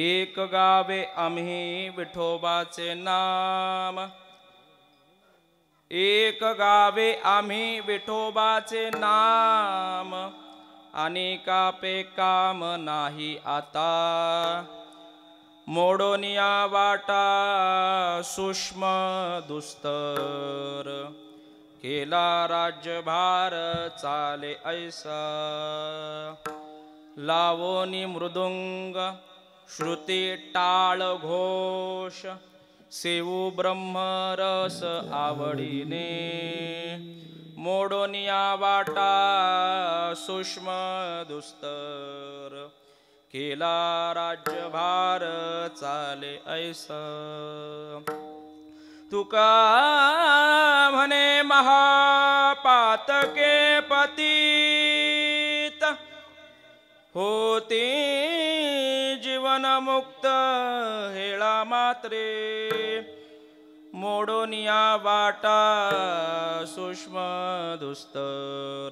एक गावे आम्ही विठोबाचे नाम, एक गावे आम्ही विठोबाचे नाम, अनेकापे काम नाही आता, मोडोनिया वाटा सूक्ष्म दुस्तर, केला राज्यभार चाले ऐसा, लावोनी मृदुंग श्रुती टाळ घोष, सेवू ब्रह्मरस आवडीने, मोडोनिया वाटा सूक्ष्म दुस्तर, केला राज्यभार चाले ऐसा, तुका म्हणे महापातके पतित, होती जीवन मुक्त हेळा मात्रे, मोडोनिया वाटा सूक्ष्म दुस्तर,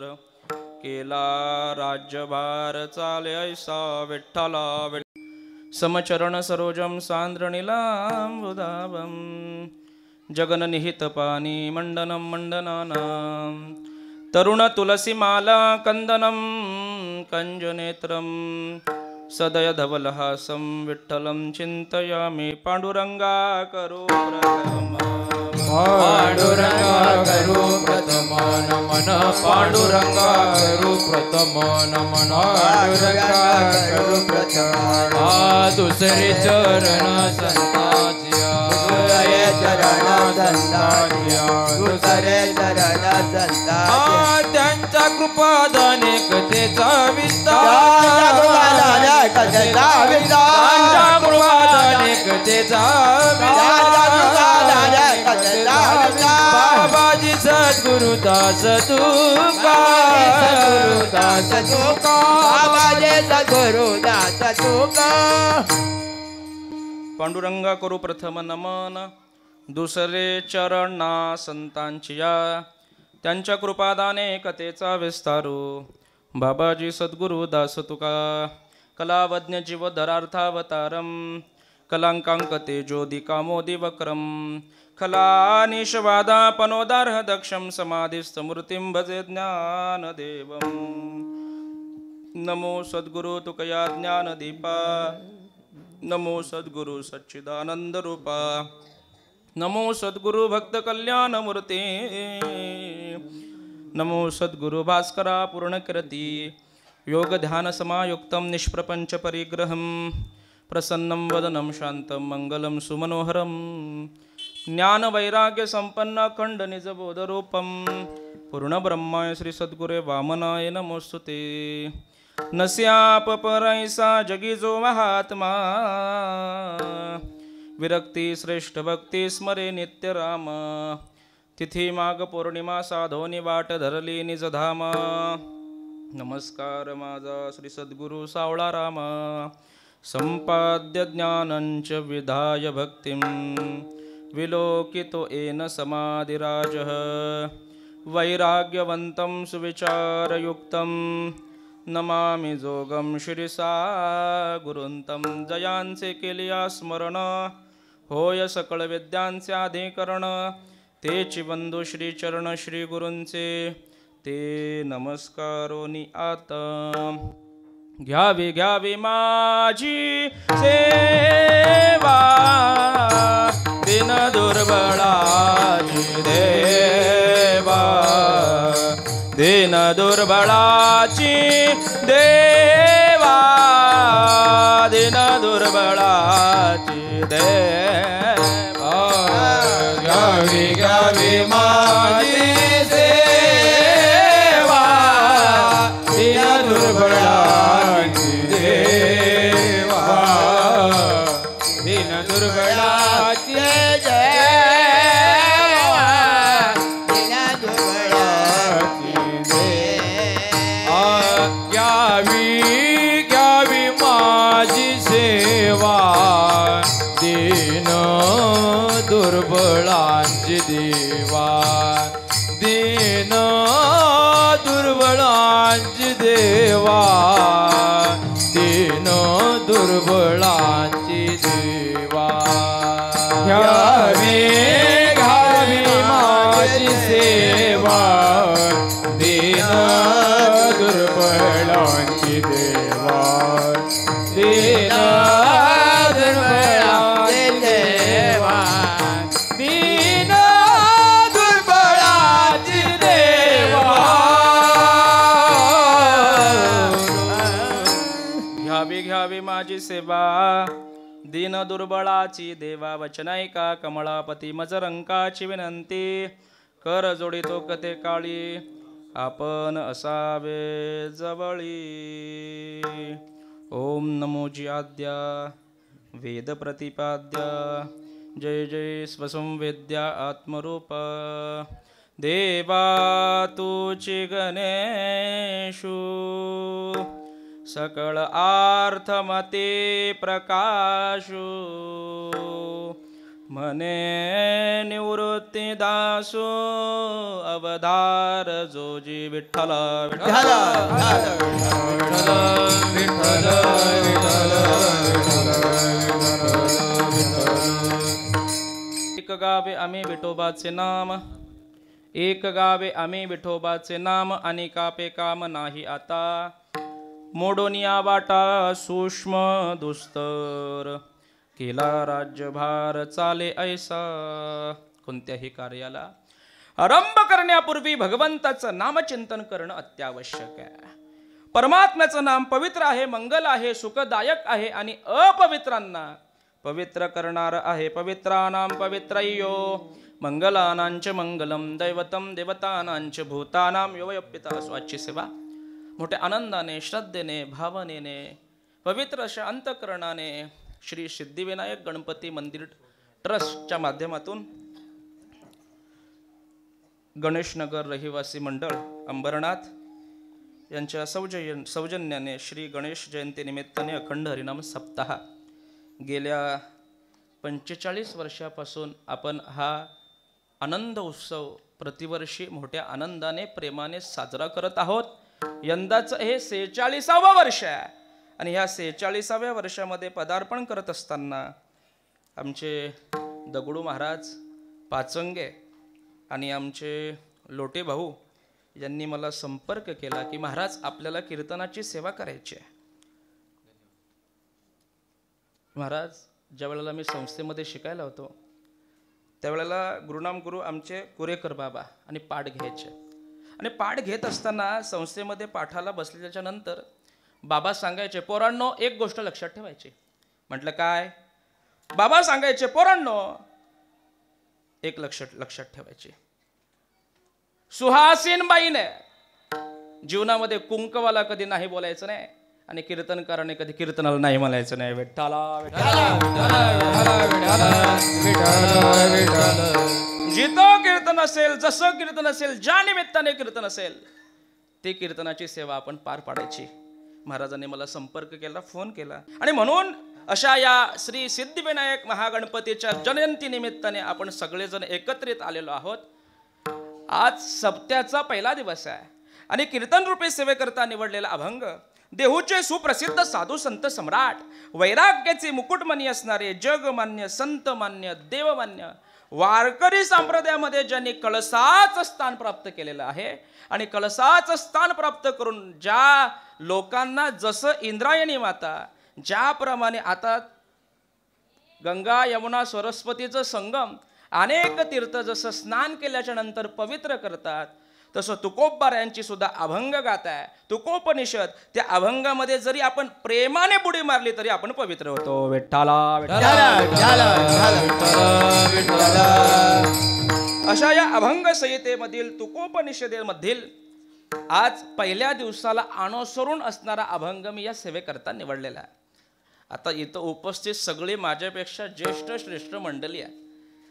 केला राज्यभार चाले ऐसा, विठ्ठला समचरण सरोजम सांद्रनीलांबुदाभं, जगननिहित पानी मंडनं मंडनानां, तरुण तुलसी माला कंदनं कंजनेत्रं, सदय धवलहासं विठ्ठलं चिंतयामि, पांडुरंगा करो प्रथम, पांडुरंगा करो प्रथम नमन, पांडुरंगा करो प्रथम नमन, पांडुरंगा करो प्रथम, दुसरे चरण संताजिया, दुसरे चरण संताजिया, दुसरे चरण संताजिया, त्यांच्या कृपादाने कथेचा विस्तार, कथेचा विस्तार, त्यांच्या कृपादाने कथेचा बाबाजी सद्गुरुदास तुका, सद्गुरुदास तुका, बाबाजी सद्गुरुदास तुका, पांडुरंगा करू प्रथम नमन, दुसरे चरणा संतांचिया, त्यांच्या कृपादाने कथेचा विस्तारू, बाबाजी सद्गुरुदास तुका, कलावज्ञ जीवधरार्थावतारम, कलांकांक तेजोदि कामोदि वक्रम, खलानिशवादा पनोदार्ह दक्षम, समाधिस्थमूर्तिं भजे ज्ञानदेवं, नमो सद्गुरु तुकया ज्ञानदीपा, नमो सद्गुरु सच्चिदानंद रूपा, नमो सद्गुरु भक्त कल्याण मूर्ते, नमो सद्गुरु भास्करा पूर्णकृती, योग ध्यान समायुक्तं निष्प्रपंच परिग्रहं, प्रसन्नं वदनं शान्तं मंगलं सुमनोहरं, ज्ञान वैराग्य संपन्न अखंड निज बोधरूपं, पूर्ण ब्रह्माय श्री सद्गुरे वामनाय नमोस्तुते, नस्याप परैसा जगी जो महात्मा, विरक्ती श्रेष्ठ भक्ती स्मरे नित्य राम, तिथी माग पौर्णिमा साधोनी वाट धरली निज धामा, नमस्कार माझा श्री सद्गुरु सावळा रामा, संपाद्य ज्ञानंच विधाय भक्तिं, विलोकितो येन समाधिराजः, वैराग्यवन्तं सुविचारयुक्तं, नमामि जोगं शिरसा गुरुंतं, जयांचे केलिया स्मरण, होय सकळ विद्यांचे अधिकरण, तेची बंधू श्री चरण श्री गुरूंचे, ते नमस्कारोनी आता, घ्यावी घ्यावी माझी सेवा, दिन दुर्बळाची देवा, दिन दुर्बळाची देवा, दिन दुर्बळाची देवा, घ्यावी घ्यावी माझी सेवा, दिन दुर्बळाची देवा, दिन दुर्बळाची देवा, दिन दुर्बळाची देवा, घ्यावी घ्यावी माझी सेवा, दिन दुर्बळांची देवा, दिन दुर्बळांची देवा, दिन दुर्बळाची देवा घ्यावी घ्यावी माझी सेवा दीन दुर्बळाची देवा दीन दुर्बळाची देवा दीन दुर्बळाची देवा घ्यावी घ्यावी माझी सेवा दीन दुर्बळाची देवा वचनायका कमळापती मजरंकाची विनंती कर जोडितो कथे काळी आपण असावे जवळी ओम नमोजी आद्या वेद प्रतिपाद्य जय जय स्वसंवेद्या आत्मरूप देवा तुची गणेशू सकळ आर्थमते प्रकाशू मने निवृत्ती दासो अवधार जोजी विठ्ठल विठ्ठल विठ्ठल एक गावे आम्ही विठोबाचे नाम एक गावे आम्ही विठोबाचे नाम आणि कापे काम नाही आता मोडोनिया वाटा सूक्ष्म दुस्तर केला राज्यभार चाले ऐसा कोणत्याही कार्याला आरंभ करण्यापूर्वी भगवंताचं नामचिंतन करणं अत्यावश्यक आहे परमात्म्याचं नाम पवित्र आहे मंगल आहे सुखदायक आहे आणि अपवित्रांना पवित्र करणार आहे पवित्राणां पवित्रयो मंगलानांच मंगलम दैवतम देवतानांच भूतानां योवयप्पिता स्वाची सेवा मोठ्या आनंदाने श्रद्धेने भावनेने पवित्र अशा अंतकरणाने श्री सिद्धिविनायक गणपती मंदिर ट्रस्टच्या माध्यमातून गणेशनगर रहिवासी मंडळ अंबरनाथ यांच्या सौजन्याने श्री गणेश जयंती निमित्ताने अखंड हरिनाम सप्ताह गेल्या 45 वर्षापासून आपण हा आनंद उत्सव प्रतिवर्षी मोठ्या आनंदाने प्रेमाने साजरा करत आहोत यंदाचं हे 46वं वर्ष आहे आणि ह्या 46व्या वर्षामध्ये पदार्पण करत असताना आमचे दगडू महाराज पाचंगे आणि आमचे लोटे भाऊ यांनी मला संपर्क केला की महाराज आपल्याला कीर्तनाची सेवा करायची आहे महाराज ज्या वेळेला मी संस्थेमध्ये शिकायला होतो त्यावेळेला गुरुनाम गुरु आमचे कुरेकर बाबा आणि पाठ घ्यायचे आणि पाठ घेत असताना संस्थेमध्ये पाठाला बसल्याच्या नंतर बाबा सांगायचे पोरांनो एक गोष्ट लक्षात ठेवायची म्हटलं काय बाबा सांगायचे पोरांनो एक लक्षात ठेवायची सुहासीन बाईने जीवनामध्ये कुंकवाला कधी नाही बोलायचं नाही आणि कीर्तनकाराने कधी कीर्तनाला नाही म्हणायचं नाही विठ्ठला जिथं कीर्तन असेल जसं कीर्तन असेल ज्या निमित्ताने कीर्तन असेल ते कीर्तनाची सेवा आपण पार पाडायची महाराजांनी मला संपर्क केला फोन केला आणि म्हणून अशा या श्री सिद्धिविनायक महागणपतीच्या जयंती निमित्ताने आपण सगळेजण एकत्रित आलेलो आहोत आज सप्त्याचा पहिला दिवस आहे आणि कीर्तन रूपी सेवेकरता निवडलेला अभंग देहूचे सुप्रसिद्ध साधू संत सम्राट वैराग्याचे मुकुटमणी असणारे जगमान्य संतमान्य देवमान्य वारकरी संप्रदायामध्ये ज्यांनी कळसाचं स्थान प्राप्त केलेलं आहे आणि कळसाचं स्थान प्राप्त करून ज्या लोकांना जसं इंद्रायणी माता ज्याप्रमाणे आता गंगा यमुना सरस्वतीचं संगम अनेक तीर्थ जसं स्नान केल्याच्या नंतर पवित्र करतात तसं तुकोबारायांची सुद्धा अभंग गाथा आहे तुकोपनिषद त्या अभंगामध्ये जरी आपण प्रेमाने बुडी मारली तरी आपण पवित्र होतो विठ्ठला अशा या अभंग संहितेमधील तुकोपनिषदेमधील आज पहिल्या दिवसाला अनुसरून असणारा अभंग मी या सेवेकरता निवडलेला आहे आता इथं उपस्थित सगळे माझ्यापेक्षा ज्येष्ठ श्रेष्ठ मंडळी आहे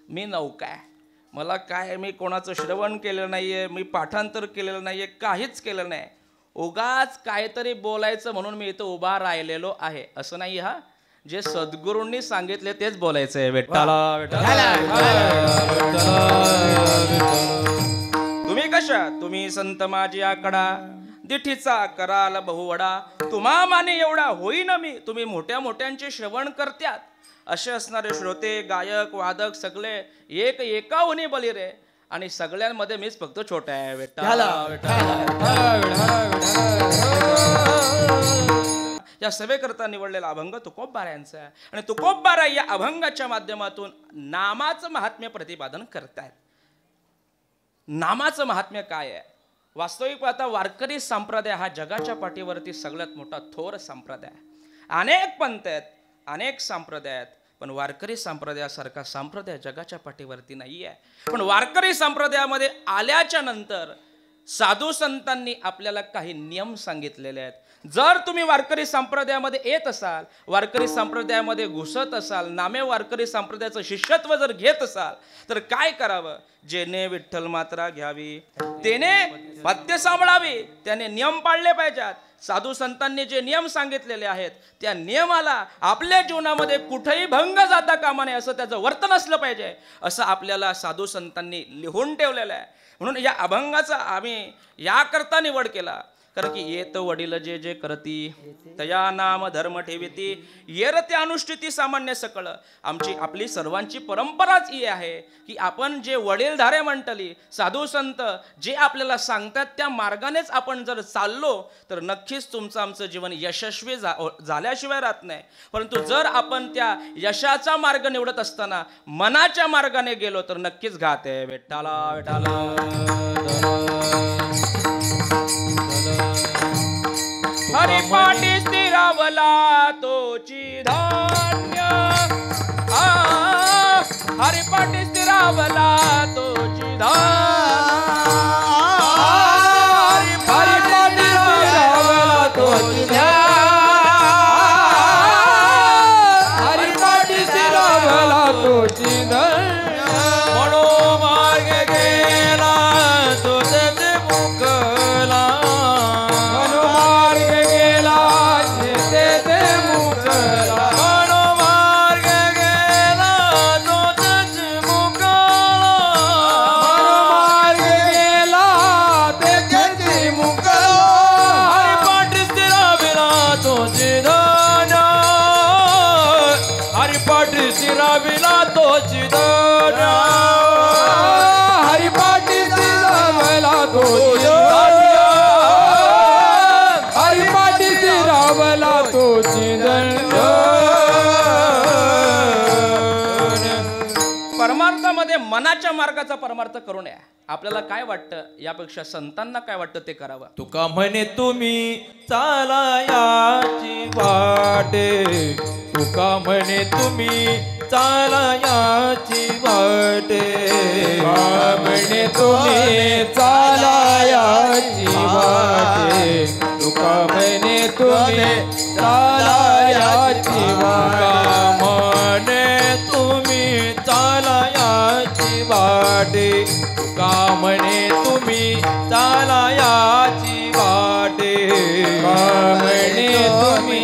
मी नौका आहे मला काय मी कोणाचं श्रवण केलं नाहीये मी पाठांतर केलेलं नाहीये काहीच केलं नाही उगाच काहीतरी बोलायचं म्हणून मी इथं उभा राहिलेलो आहे असं नाही हा जे सद्गुरूंनी सांगितले तेच बोलायचं आहे विठ्ठला तुम्ही कशा तुम्ही संत माझी आकडा दिठीचा कराल बहुवडा, तुम्हा माने एवढा होईन मी, तुम्ही मोठ्या मोठ्यांचे श्रवण करत्यात. असे असणारे श्रोते, गायक, वादक सगळे एक एकाहुनी बली रे, आणि सगळ्यांमध्ये मीच फक्त छोटा आहे. या सभेकरता निवडलेला अभंग तुकोबबारा यांचा आहे, आणि तुकोबबारा या अभंगाच्या माध्यमातून नामाचं महात्म्य प्रतिपादन करतायत. नामाचं महात्म्य काय आहे? वास्तविक पाहता वारकरी संप्रदाय हा जगाच्या पाठीवरती सगळ्यात मोठा थोर संप्रदाय. अनेक पंथ आहेत, अनेक संप्रदाय आहेत, पण वारकरी संप्रदायासारखा संप्रदाय जगाच्या पाठीवरती नाही आहे. पण वारकरी संप्रदायामध्ये आल्याच्या नंतर साधू संतांनी आपल्याला काही नियम सांगितलेले आहेत. जर तुम्ही वारकरी संप्रदायामध्ये येत असाल, वारकरी संप्रदायामध्ये घुसत असाल, नामे वारकरी संप्रदायाचं शिष्यत्व जर घेत असाल, तर काय करावं? जेने विठ्ठल मात्रा घ्यावी, तेने पथ्य सांभाळावी, त्याने नियम पाळले पाहिजेत. साधू संतांनी जे नियम सांगितलेले आहेत त्या नियमाला आपल्या जीवनामध्ये कुठेही भंग जाता कामा नये, असं त्याचं वर्तन असलं पाहिजे, असं आपल्याला साधू संतांनी लिहून ठेवलेलं आहे. म्हणून या अभंगाचा आम्ही याकरता निवड केला, कारण की येत वडील जे जे करती, तया नाम धर्म ठेविती, येरते अनुष्ठिती सामान्य सकळ. आपली सर्वांची परंपराच ही आहे की आपण जे वडीलधारे मंडळी, साधू संत जे आपल्याला सांगतात त्या मार्गानेच आपण जर चाललो तर नक्कीच तुमचं आमचं जीवन यशस्वी झाल्याशिवाय राहत नाही. परंतु जर आपण त्या यशाचा मार्ग निवडत असताना मनाच्या मार्गाने गेलो तर नक्कीच घात आहे. विठ्ठला विठ्ठला हरिपाठी स्थिरावला तोची धान्य, हरिपाठी स्थिरावला तोची धान्य, हरिपाठी स्थिरावला तोची धान्य, हरिपाठी स्थिरावला तोची धान्य. मनोमार्ग गेला तोच मुखला, मनोमार्ग गेला ते मुखला, मनोमार्ग गेला तोच मुखला, मनोमार्ग गेला ते मुखला. हरिपाठी स्थिराविला तोची धान्य, हरिपाठी स्थिराविला तोची धान्य, हरिपाठी स्थिराविला तोची धान्य, हरिपाठी स्थिराविला तोची धान्य. परमार्थामध्ये मनाच्या मार्गाचा परमार्थ करू नये. आपल्याला काय वाटतं यापेक्षा संतांना काय वाटतं ते करावं. तुका म्हणे तुम्ही चालायाची वाटे, तुका म्हणे तुम्ही चालायाची वाटे, म्हणे तुम्ही चालायाची वाटे, तुका म्हणे तुम्ही चालायाची वाटे, म्हणे तुम्ही चालायाची वाटे, तुका म्हणे तुम्ही चालायाची वाटे, म्हणे तुम्ही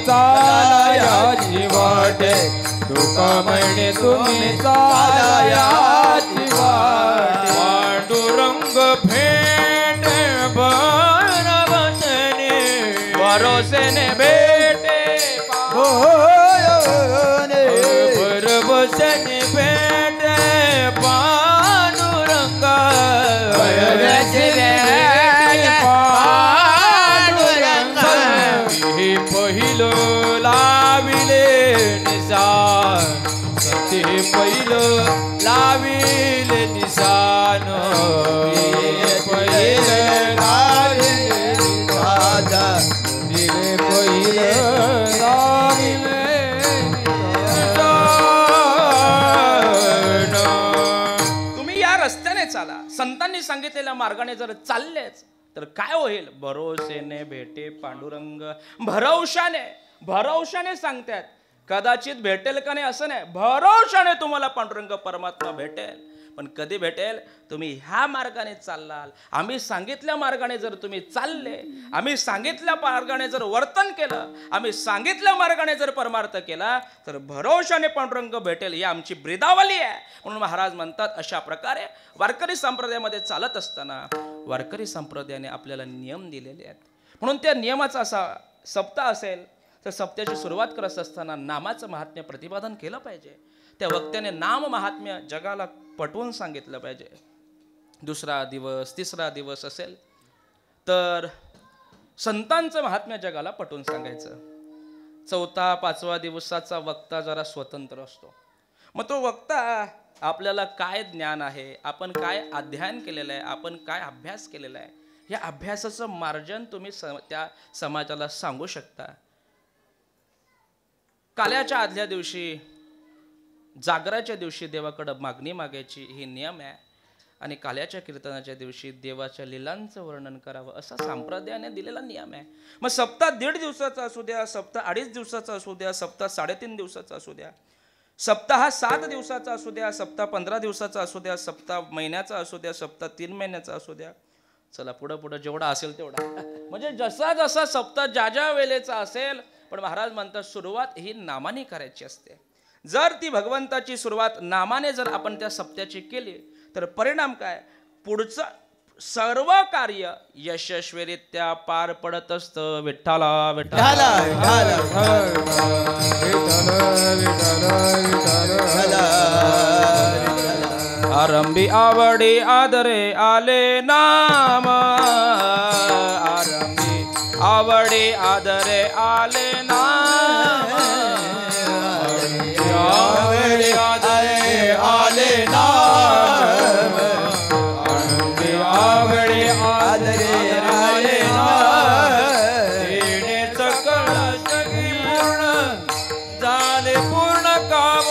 चालायाची वाटे, तुका म्हणे तुम्ही चालायाची वाटे. पांडुरंग भेट भरवसने, भरोसेने भेटे भरवसने भेटे पांडुरंग, हे पहिलं लाविले निशान, ते पहिलं लाविले निशान, पहिलं लाविले निशान, पहिलं लाविले निशान. तुम्ही या रस्त्याने चाला, संतांनी सांगितलेल्या मार्गाने जर चाललेच तर काय होईल. भरोसेने भेटे पांडुरंग, भरवशाने सांगतात. कदाचित भेटेल का नाही असं नाही, भरवशाने तुम्हाला पांडुरंग परमात्मा भेटेल. पण कधी भेटेल? तुम्ही ह्या मार्गाने चाललाल, आम्ही सांगितल्या मार्गाने जर तुम्ही चालले, आम्ही सांगितल्या मार्गाने जर वर्तन केलं, आम्ही सांगितल्या मार्गाने जर परमार्थ केला, तर भरोशाने पांडुरंग भेटेल, ही आमची ब्रिदावली आहे. म्हणून महाराज म्हणतात, अशा प्रकारे वारकरी संप्रदायामध्ये चालत असताना वारकरी संप्रदायाने आपल्याला नियम दिलेले आहेत. म्हणून त्या नियमाचा असा सप्ताह असेल तर सप्त्याची सुरुवात करत असताना नामाचं महात्म्य प्रतिपादन केलं पाहिजे. त्या वक्त्याने नाम महात्म्य जगाला पटवून सांगितलं पाहिजे. दुसरा दिवस, तिसरा दिवस असेल तर संतांचं महात्म्य जगाला पटवून सांगायचं. चौथा, पाचवा दिवसाचा वक्ता जरा स्वतंत्र असतो. मग तो वक्ता आपल्याला काय ज्ञान आहे, आपण काय अध्ययन केलेलं आहे, आपण काय अभ्यास केलेला आहे, या अभ्यासाचं मार्जन तुम्ही त्या समाजाला सांगू शकता. काल्याच्या आदल्या दिवशी, जागराच्या दिवशी देवाकडे मागणी मागायची, ही नियम आहे. आणि काल्याच्या कीर्तनाच्या दिवशी देवाच्या लीलांचं वर्णन करावं, असा संप्रदायाने दिलेला नियम आहे. मग सप्ताह 1.5 दिवसाचा असू द्या, सप्ताह 2.5 दिवसाचा असू द्या, सप्ताह 3.5 दिवसाचा असू द्या, सप्ताह 7 दिवसाचा असू द्या, सप्ताह 15 दिवसाचा असू द्या, सप्ताह महिन्याचा असू द्या, सप्ताह 3 महिन्याचा असू द्या, चला पुढं पुढं जेवढा असेल तेवढा, म्हणजे जसा जसा सप्ताह ज्या ज्या वेळेचा असेल. पण महाराज म्हणतात सुरुवात ही नामाने करायची असते. जर ती भगवंताची सुरुवात नामाने जर आपण त्या सप्त्याची केली तर परिणाम काय? पुढचं सर्व कार्य यशस्वीरित्या पार पडत असतं. विठ्ठला विठ्ठला आरंभी आवडी आदरे आले नाम, आरंभी आवडी आदरे आले नाम, आवडी आदरे आले नाम, आवडी आदरे आले नाम, तेने सकळ जगी पूर्ण झाले पूर्ण काम,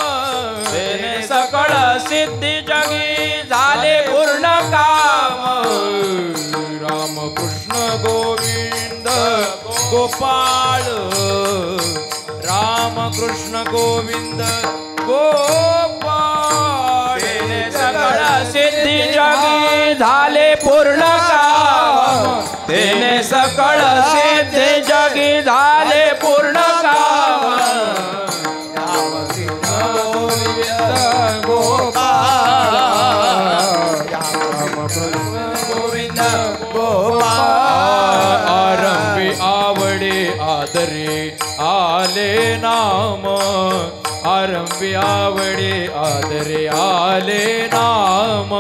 तेने सकळ सिद्धी जगी झाले पूर्ण काम. रामकृष्ण गोविंद गोपाळ, रामकृष्ण गोविंद गोपाळ, तेने सकळ सिद्धी जगी झाले पूर्ण काम, तेने सकळ सिद्धी जगी झाले पूर्ण काम. गोविंद गोपाळ, आरंभी आवडे आदरे आले नाम, आरंभी आवडे आदरे आले नाम,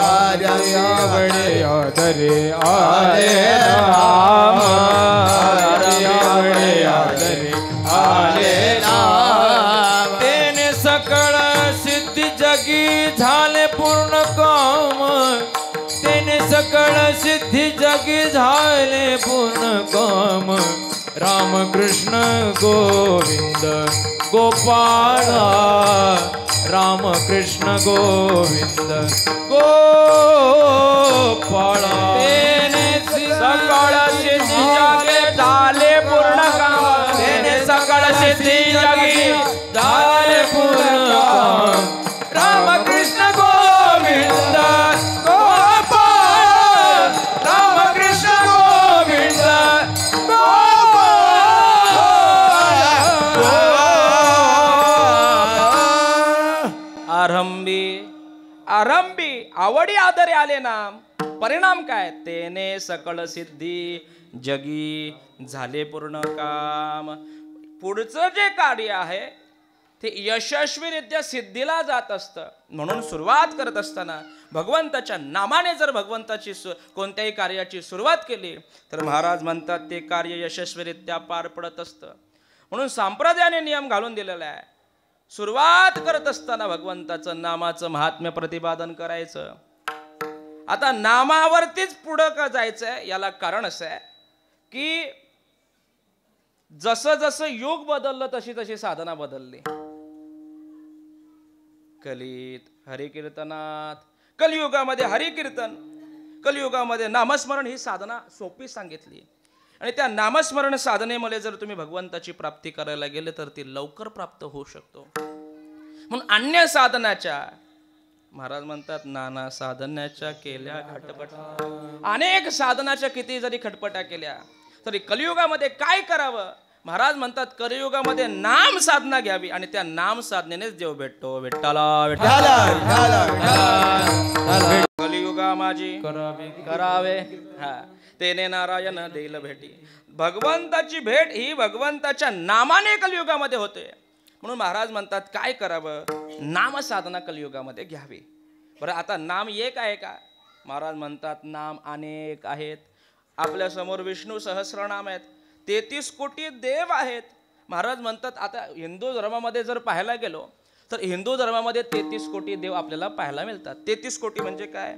आरंभी आवडे आदरे आले नाम, आरंभी आवडे आदरे आले नाम, तेने सकळ सिद्धी जगी झाले पूर्ण काम, तेने सकळ सिद्धी जगी झाले पूर्ण काम. रामकृष्ण गोविंद गोपाळ, रामकृष्ण गोविंद गोपाळ, तेने सकळ सिद्धी जगी झाले पूर्ण काम, तेने सकळ सिद्धी जगी झाले पूर्ण काम. रामकृष्ण गोविंद गोपाळ, रामकृष्ण गोविंद आरंभी आरंभी आवडी आदरे आले नाम. परिणाम काय? तेने सकळ सिद्धी जगी झाले पूर्ण काम. पुढचं जे कार्य आहे ते यशस्वीरित्या सिद्धीला जात असतं. म्हणून सुरुवात करत असताना भगवंताच्या नामाने जर भगवंताची कोणत्याही कार्याची सुरुवात केली तर महाराज म्हणतात ते कार्य यशस्वीरित्या पार पडत असतं. म्हणून संप्रदायाने नियम घालून दिलेला आहे. सुरुवात करत असताना भगवंताचं नामाचं महात्म्य प्रतिपादन करायचं. आता नामावरतीच पुढं का जायचंय याला कारण असं आहे की जसं जसं युग बदललं तशी तशी साधना बदलली. कलीत हरिकीर्तनात, कलियुगामध्ये हरिकीर्तन, कलियुगामध्ये नामस्मरण ही साधना सोपी सांगितली. आणि त्या नामस्मरण साधनेमुळे जर तुम्ही भगवंताची प्राप्ती करायला गेले तर ती लवकर प्राप्त होऊ शकतो. म्हणून अन्य साधनाच्या महाराज म्हणतात नाना साधनाच्या केल्या खटपटा, अनेक साधनाच्या किती जरी खटपटा केल्या तरी कलियुगामध्ये काय करावं? महाराज म्हणतात कलियुगामध्ये नाम साधना घ्यावी आणि त्या नाम साधनेनेच देव भेटतो. विठ्ठला विठ्ठला कलियुगा माझी करावे हा तेने नारायण देईल भेटी. भगवंताची भेट ही भगवंताच्या नामाने कलियुगामध्ये होते. म्हणून महाराज म्हणतात काय करावं? नाम साधना कलियुगामध्ये घ्यावी. बरं आता नाम एक आहे का? महाराज म्हणतात नाम अनेक आहेत. आपल्या समोर विष्णू सहस्रनाम आहेत, 33 कोटी देव आहेत. महाराज म्हणतात आता हिंदू धर्मामध्ये जर पाहायला गेलो तर हिंदू धर्मामध्ये 33 कोटी देव आपल्याला पाहायला मिळतात. 33 कोटी म्हणजे काय?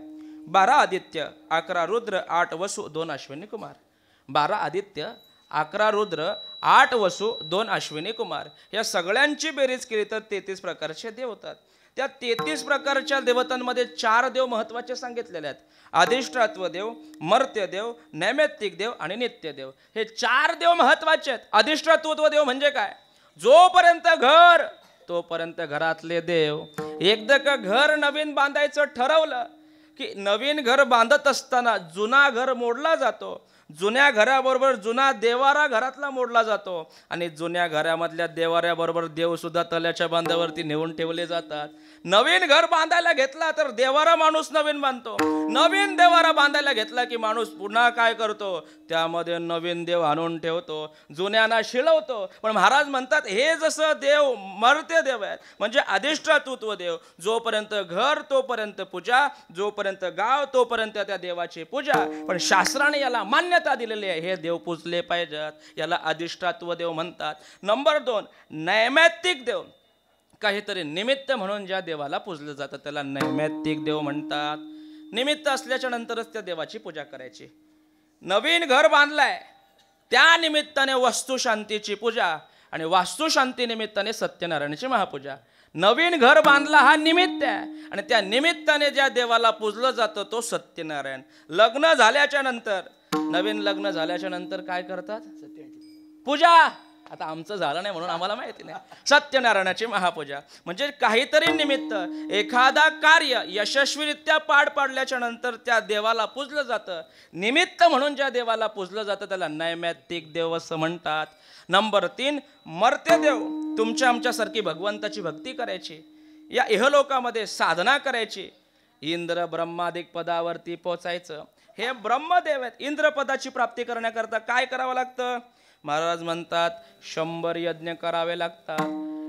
12 आदित्य, 11 रुद्र, 8 वसु, 2 अश्विनी कुमार. 12 आदित्य, 11 रुद्र, 8 वसु, 2 अश्विनी कुमार. या सगळ्यांची बेरीज केली तर 33 प्रकारचे देव होतात. त्या 33 प्रकारच्या देवतांमध्ये 4 देव महत्वाचे सांगितलेले आहेत. अधिष्ठात्व देव, मर्त्य देव, नैमित्तिक देव आणि नित्य देव. हे 4 देव महत्वाचे आहेत. अधिष्ठात्व देव म्हणजे काय? जोपर्यंत घर तोपर्यंत घरातले देव. एकदा का घर नवीन बांधायचं ठरवलं की नवीन घर बांधत असताना जुना घर मोडला जातो. जुन्या घराबरोबर जुना देवारा घरातला मोडला जातो आणि जुन्या घरामधल्या देवाऱ्याबरोबर देव सुद्धा तल्याच्या बांधावरती नेऊन ठेवले जातात. नवीन घर बांधायला घेतला तर देवारा माणूस नवीन बांधतो. नवीन देवारा बांधायला घेतला की माणूस पुन्हा काय करतो? त्यामध्ये नवीन देव आणून ठेवतो, जुन्यांना शिळवतो. पण महाराज म्हणतात हे जसं देव मर्त्य देव आहेत म्हणजे अधिष्ठातृत्व देव. जोपर्यंत घर तोपर्यंत पूजा, जोपर्यंत गाव तोपर्यंत त्या देवाची पूजा. पण शास्त्राने याला मान्यता दिलेली आहे, हे देव पूजले पाहिजेत. याला अधिष्ठात्व देव म्हणतात. नंबर 2 नैमित्तिक देव. काहीतरी निमित्त म्हणून ज्या देवाला पूजलं जातं त्याला नैमित्तिक देव म्हणतात. निमित्त असल्याच्या नंतरच त्या देवाची पूजा करायची. नवीन घर बांधलाय त्या निमित्ताने वस्तुशांतीची पूजा आणि वास्तुशांती निमित्ताने सत्यनारायणाची महापूजा. नवीन घर बांधला हा निमित्त आहे आणि त्या निमित्ताने ज्या देवाला पूजलं जातं तो सत्यनारायण. लग्न झाल्याच्या नंतर, नवीन लग्न झाल्याच्या नंतर काय करतात? पूजा. आता आमचं झालं नाही म्हणून आम्हाला माहिती नाही. सत्यनारायणाची महापूजा म्हणजे काहीतरी निमित्त, एखादा कार्य यशस्वीरित्या पार पाडल्याच्या नंतर त्या देवाला पूजलं जातं. निमित्त म्हणून ज्या देवाला पूजलं जातं त्याला नैमित्तिक देव असं म्हणतात. नंबर 3 मर्त्य देव. तुमच्या आमच्यासारखी भगवंताची भक्ती करायची, या इहलोकामध्ये साधना करायची, इंद्र ब्रह्मादिक पदावरती पोचायचं. हे ब्रह्मदेव आहेत. इंद्रपदाची प्राप्ती करण्याकरता काय करावं लागतं? महाराज म्हणतात 100 यज्ञ करावे लागतात.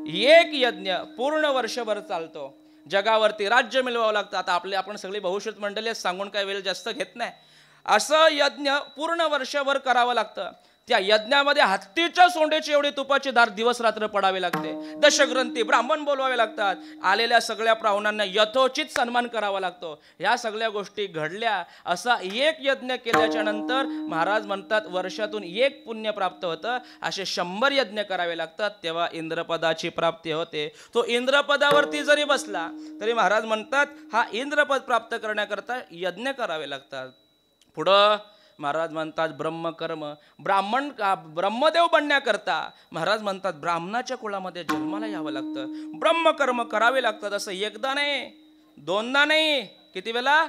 एक यज्ञ पूर्ण वर्षभर चालतो. जगावरती राज्य मिळवावं लागतं. आता आपण सगळी बहुश्रुत मंडळी सांगून काय वेळ जास्त घेत नाही. असं यज्ञ पूर्ण वर्षभर करावं लागतं. त्या यज्ञामध्ये हत्तीच्या सोंडेची एवढी तुपाची धार दिवस रात्र पडावी लागते. दशग्रंथी ब्राह्मण बोलवावे लागतात. आलेल्या सगळ्या पाहुण्यांना यथोचित सन्मान करावा लागतो. ह्या सगळ्या गोष्टी घडल्या. असा एक यज्ञ केल्याच्या नंतर महाराज म्हणतात वर्षातून एक पुण्य प्राप्त होतं. असे 100 यज्ञ करावे लागतात तेव्हा इंद्रपदाची प्राप्ती होते. तो इंद्रपदावरती जरी बसला तरी महाराज म्हणतात हा इंद्रपद प्राप्त करण्याकरता यज्ञ करावे लागतात. पुढं महाराज म्हणतात ब्रह्मकर्म. ब्रह्मदेव बनण्याकरता महाराज म्हणतात ब्राह्मणाच्या कुळामध्ये जन्माला यावं लागतं. ब्रह्मकर्म करावे लागतात. असं एकदा नाही, दोनदा नाही, किती वेळा?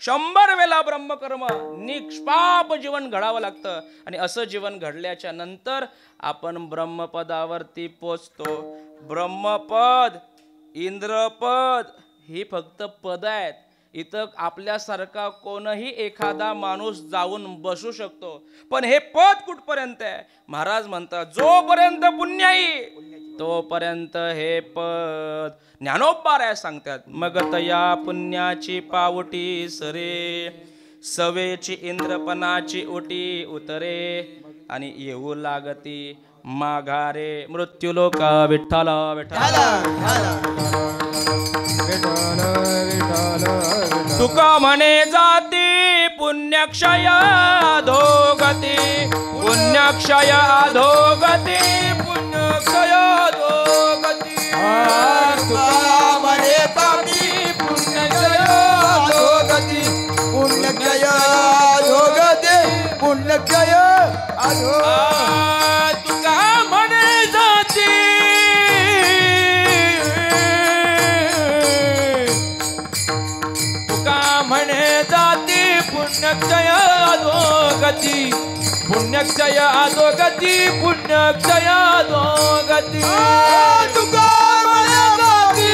100 वेळा ब्रह्मकर्म निष्पाप जीवन घडावं लागतं. आणि असं जीवन घडल्याच्या नंतर आपण ब्रह्मपदावरती पोचतो. ब्रह्मपद, इंद्रपद ही फक्त पद आहेत. इथं आपल्यासारखा कोणही एखादा माणूस जाऊन बसू शकतो. पण हे पद कुठपर्यंत आहे? महाराज म्हणतात जोपर्यंत पुण्याई तोपर्यंत हे पद. ज्ञानोबा सांगतात मग तया पुण्याची पावटी सरे, सवेची इंद्रपणाची ओटी उतरे आणि येऊ लागती माघारे मृत्यूलोका. विठ्ठला तुका म्हणे जाती पुण्यक्षय अधोगती, पुण्यक्षय अधोगती, पुण्यक्षय अधोगती. तुका म्हणे जाती पुण्यक्षय अधोगती, पुण्यक्षय अधोगती, पुण्यक्षय अधोगती. तुका म्हणे जाती अधोगती पुण्यक्षय अधोगती पुण्यक्षय अधोगती तुका म्हणे जाती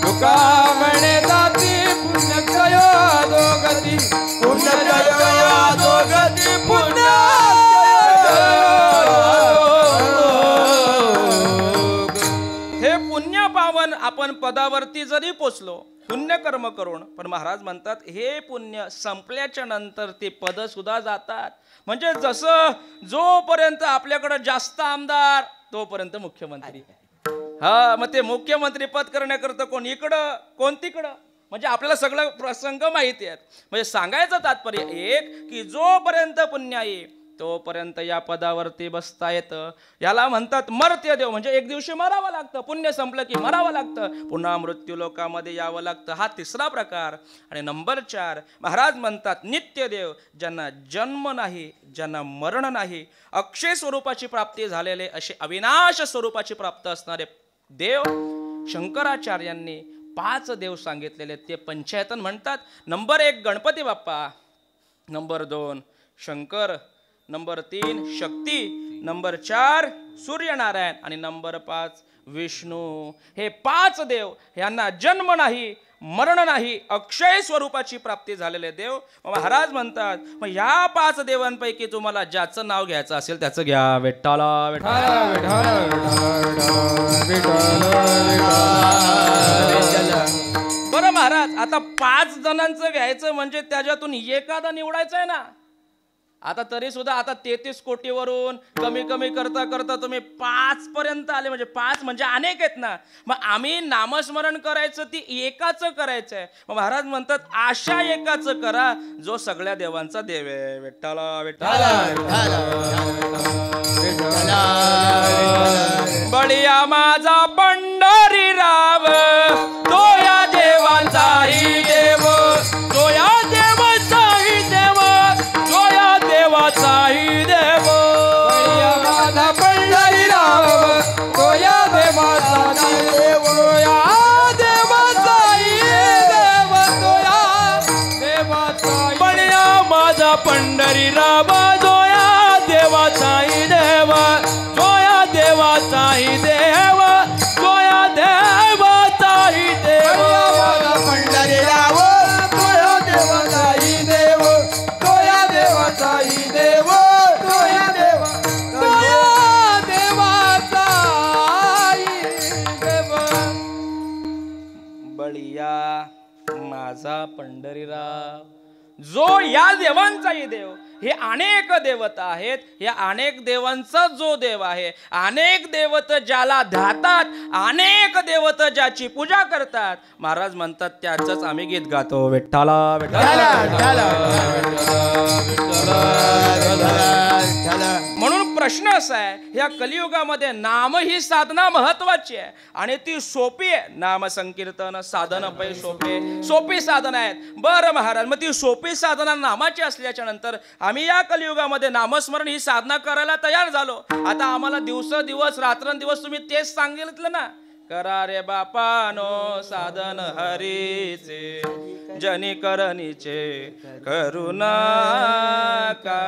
तुका म्हणे जाती पुण्यक्षय अधोगती पुण्यक्षय अधोगती हे पुण्य पावन आपण पदावरती जरी पोचलो पुण्यकर्म करून, पण महाराज म्हणतात हे पुण्य संपल्याच्या नंतर ते पद सुद्धा जातात. म्हणजे जसं जोपर्यंत आपल्याकडे जास्त आमदार तोपर्यंत मुख्यमंत्री. हा, मग ते मुख्यमंत्री पद करण्याकरता कोण इकडं कोण तिकडं, म्हणजे आपल्याला सगळं प्रसंग माहिती आहेत. म्हणजे सांगायचं तात्पर्य एक की जोपर्यंत पुण्य आहे तोपर्यंत या पदावरती बसता येतं. याला म्हणतात मर्त्य देव, म्हणजे एक दिवशी मरावं लागतं. पुण्य संपलं की मरावं लागतं, पुन्हा मृत्यू लोकामध्ये यावं लागतं. हा तिसरा प्रकार. आणि नंबर 4 महाराज म्हणतात नित्यदेव, ज्यांना जन्म नाही, ज्यांना मरण नाही, अक्षय स्वरूपाची प्राप्ती झालेले असे अविनाश स्वरूपाची प्राप्त असणारे देव. शंकराचार्यांनी 5 देव सांगितलेले ते पंचायतन म्हणतात. Number 1 Ganpati Bappa, number 2 Shankar, number 3 शक्ती, नंबर 4 सूर्यनारायण आणि नंबर 5 विष्णू. हे 5 देव यांना जन्म नाही, मरण नाही, अक्षय स्वरूपाची प्राप्ती झालेले देव. महाराज म्हणतात मग ह्या 5 देवांपैकी तुम्हाला ज्याचं नाव घ्यायचं असेल त्याचं घ्या. विठ्ठला विठ्ठला बरं महाराज, आता 5 जणांचं घ्यायचं म्हणजे त्याच्यातून एखादा निवडायचं आहे ना. आता तरी सुद्धा आता 33 कोटीवरून कमी कमी करता करता तुम्ही 5 पर्यंत आले. म्हणजे 5 म्हणजे अनेक आहेत ना. मग आम्ही नामस्मरण करायचं ती एकाचं करायचं आहे. मग महाराज म्हणतात अशा एकाचं करा जो सगळ्या देवांचा देव आहे. विठ्ठला विठ्ठला बळिया माझा पंढरीराव, तो या देवांचाही देव, तो या देवांचाही देव, तो या देवाचाही देव. बळिया माझा पंढरीराव, तो या देवाचाही देव, या देवाचाही देव, तो या देवाचाही. बळिया माझा पंढरीराव, जो या देवाचाही देव, जो या देवाचाही देव, जो या देवाचाही देव. माझा पंढरीराव, तो या देवाचाही देव, तो या देवाचाही देव, तो या देवा, तो या देवाचाही देव. बळिया माझा पंढरीराव, जो या देवांचाही देव. हे अनेक देवता आहेत. या अनेक देवांचा जो देव आहे, अनेक देवत ज्याला ध्यातात, अनेक देवत ज्याची पूजा करतात, महाराज म्हणतात त्याचंच आम्ही गीत गातो. विठ्ठला विठ्ठला. म्हणून प्रश्न असा आहे, या कलियुगामध्ये नाम ही साधना महत्वाची आहे आणि ती सोपी आहे. नाम संकीर्तन साधन पै सोपी साधना आहेत. बरं महाराज, मग ती सोपी साधना नामाची असल्याच्या नंतर आम्ही या कलियुगामध्ये नामस्मरण ही साधना करायला तयार झालो. आता आम्हाला दिवस रात्रंदिवस तुम्ही तेच सांगितलं ना, करा रे बापानो साधन हरीचे, जनी करणीचे करुणा का,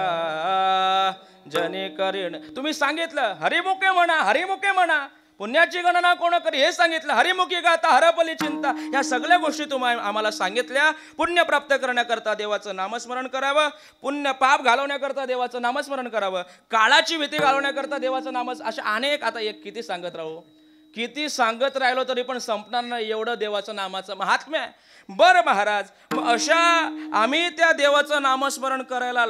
जनी करीण. तुम्ही सांगितलं हरिमुखे म्हणा, हरिमुखे म्हणा, पुण्याची गणना कोण करी हे सांगितलं. हरिमुखी गाता हरपली चिंता, ह्या सगळ्या गोष्टी तुम्ही आम्हाला सांगितल्या. पुण्य प्राप्त करण्याकरता देवाचं नामस्मरण करावं, पुण्य पाप घालवण्याकरता देवाचं नामस्मरण करावं, काळाची भीती घालवण्याकरता देवाचं नामच, अशा अनेक. आता एक किती सांगत राहू, किती सांगत राहिलो तरी पण संपणार नाही एवढं देवाचं नामाचं महात्म्य आहे. बरं महाराज, मग अशा आम्ही त्या देवाचं नामस्मरण करायला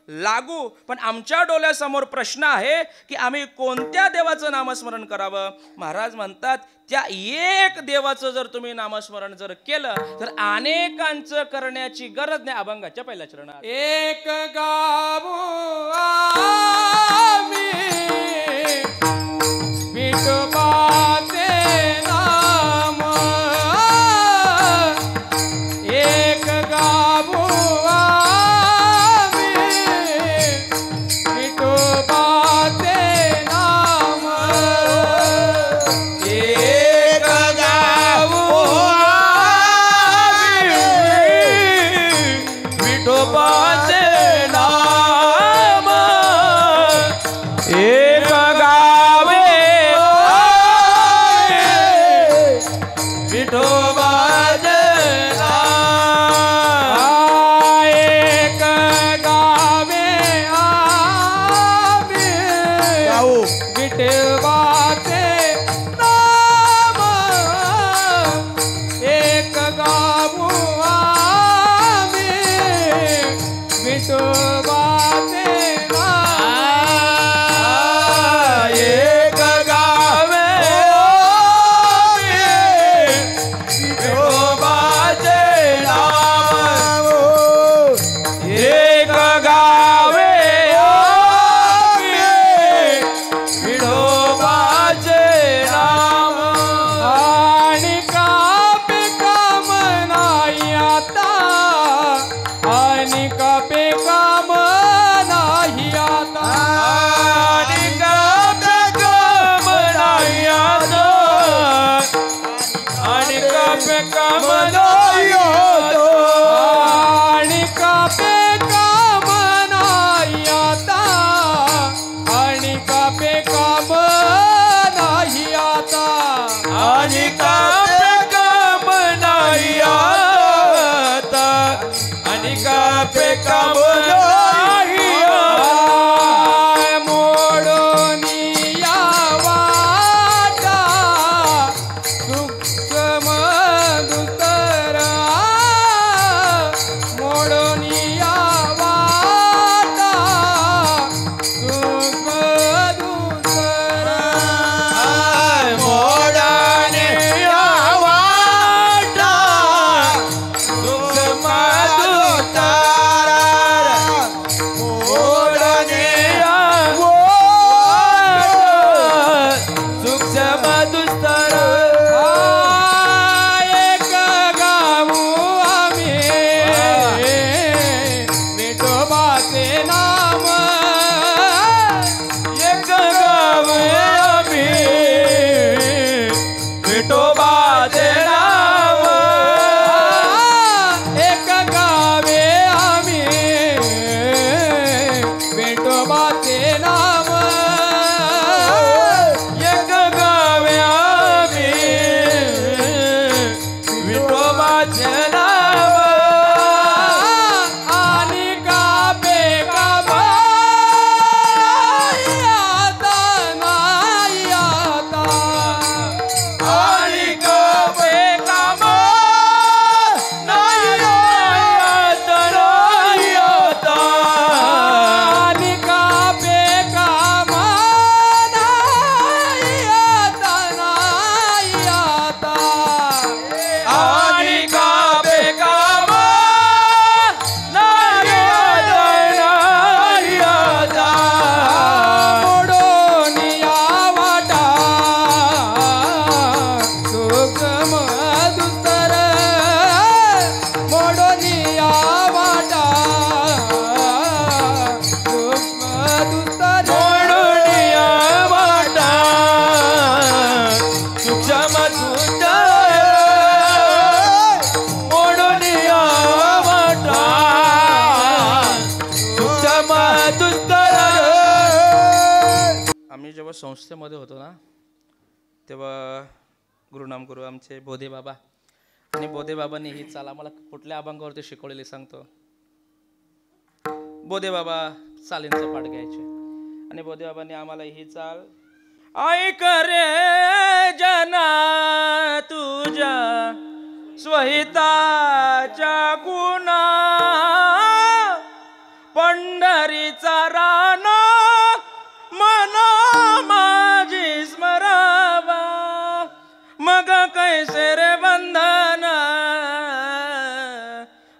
लागू, पण आमच्या डोळ्यासमोर प्रश्न आहे की आम्ही कोणत्या देवाचं नामस्मरण करावं. महाराज म्हणतात त्या एक देवाचं जर तुम्ही नामस्मरण जर केलं तर अनेकांचं करण्याची गरज नाही. अभंगाच्या पहिल्या चरणात एक गावो आम्ही विठोबाचे नाम, एक गावो आम्ही विठोबाचे नाम, एक गावो एक गावे विठोबाचे नाम एक गावे आम्ही गाऊ विठोबाचे नाम एक गाऊ आम्ही विठोबाचे नाम एक गावे विठोबाचे नाम एक गावे विठोबाचे नाम आणि कापे काम नाही आता आणि कापे काम नाही आता आणि कापे काम नाही आता आणि कापे काम नाही आता आणि कापे काम नाही आता आणि कापे काम नाही आता आणि कापे काम नाही आता आणि कापे काम नाही आता मोडून या वाटा सूक्ष्म दुतर मोडून या वाटा सूक्ष्म दुतर मोडाने या वाटा सूक्ष्म दुतारा मोडाने या वाटा सूक्ष्म दुतारा एक गाऊ आम्ही विठोबाचे नाम एक गावे आम्ही विठोबाचे नाव एक गावे आम्ही विठोबाचे नाम एक गावे आम्ही विठोबाचे नाव आणि कापे काम आता नाही आता आणि कापे काम नाही आता नाही आता आणि कापे काम नाही आता नाही आता आणि कापे काम नाही आता मोडून या वाटा सूक्ष्म दुस्तर मोडून या वाटा सूक्ष्म दुस्तर मोडून या वाटा सूक्ष्म दुस्तर मोडून या वाटा सूक्ष्म दुस्तर आम्ही जेव्हा संस्थेमध्ये होतो ना तेव्हा गुरुनाम गुरु आमचे बोधे बाबा आणि बोधे बाबांनी ही चाल आम्हाला कुठल्या अभंगावरती शिकवलेली सांगतो. बोधे बाबा चालींचा पाठ घ्यायचे आणि बोधे बाबांनी आम्हाला ही चाल ऐक रे जना तुझ्या स्वहिताच्या गुणा पंढरीचा राणा मना माझी स्मरावा मग कैसे रे बंधन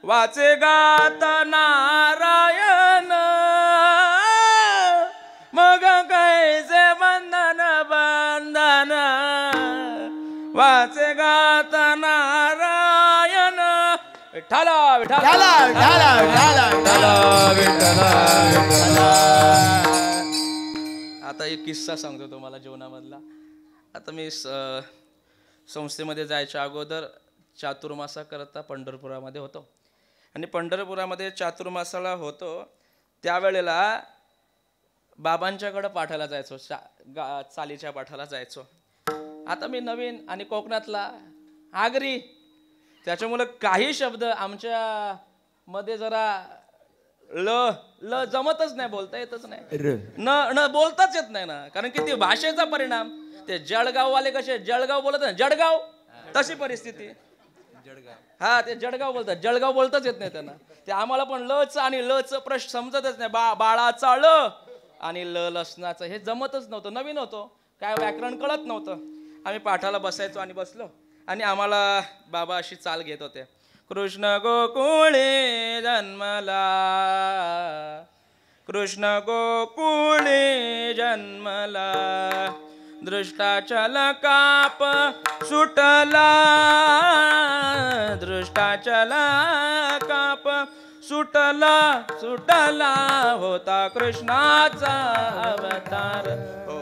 वाचे गात नारायण मग कैसे बंधन बंधन वाचे गात नारायण विठ्ठला विठ्ठला ढाला ढाला ढाला आता एक किस्सा सांगतो तुम्हाला जीवनामधला. आता मी संस्थेमध्ये जायच्या अगोदर चातुर्मासाकरता पंढरपुरामध्ये होतो आणि पंढरपुरामध्ये चातुर्मासाला होतो त्यावेळेला बाबांच्याकडे पाठाला जायचो, चालीच्या पाठाला जायचो. आता मी नवीन आणि कोकणातला आगरी, त्याच्यामुळे काही शब्द आमच्या मध्ये जरा ल जमतच नाही, बोलता येतच नाही, न बोलताच येत नाही ना, कारण की ती भाषेचा परिणाम. ते जळगाववाले कसे जळगाव बोलत नाही, जळगाव तशी परिस्थिती. हा, ते जळगाव बोलतात, जळगाव बोलताच येत नाही त्यांना. ते आम्हाला पण लच आणि लच प्रश्न समजतच नाही. बाळाचा ल आणि लसणाचं हे जमतच नव्हतं, नवीन होतो, काय व्याकरण कळत नव्हतं. आम्ही पाठाला बसायचो आणि बसलो आणि आम्हाला बाबा अशी चाल घेत होते. कृष्ण गोकुळे जन्मला, कृष्ण गोकुळे जन्मला, दृष्टाचल काप सुटला, दृष्टाचल काप सुटला, सुटला होता कृष्णाचा अवतार. हो,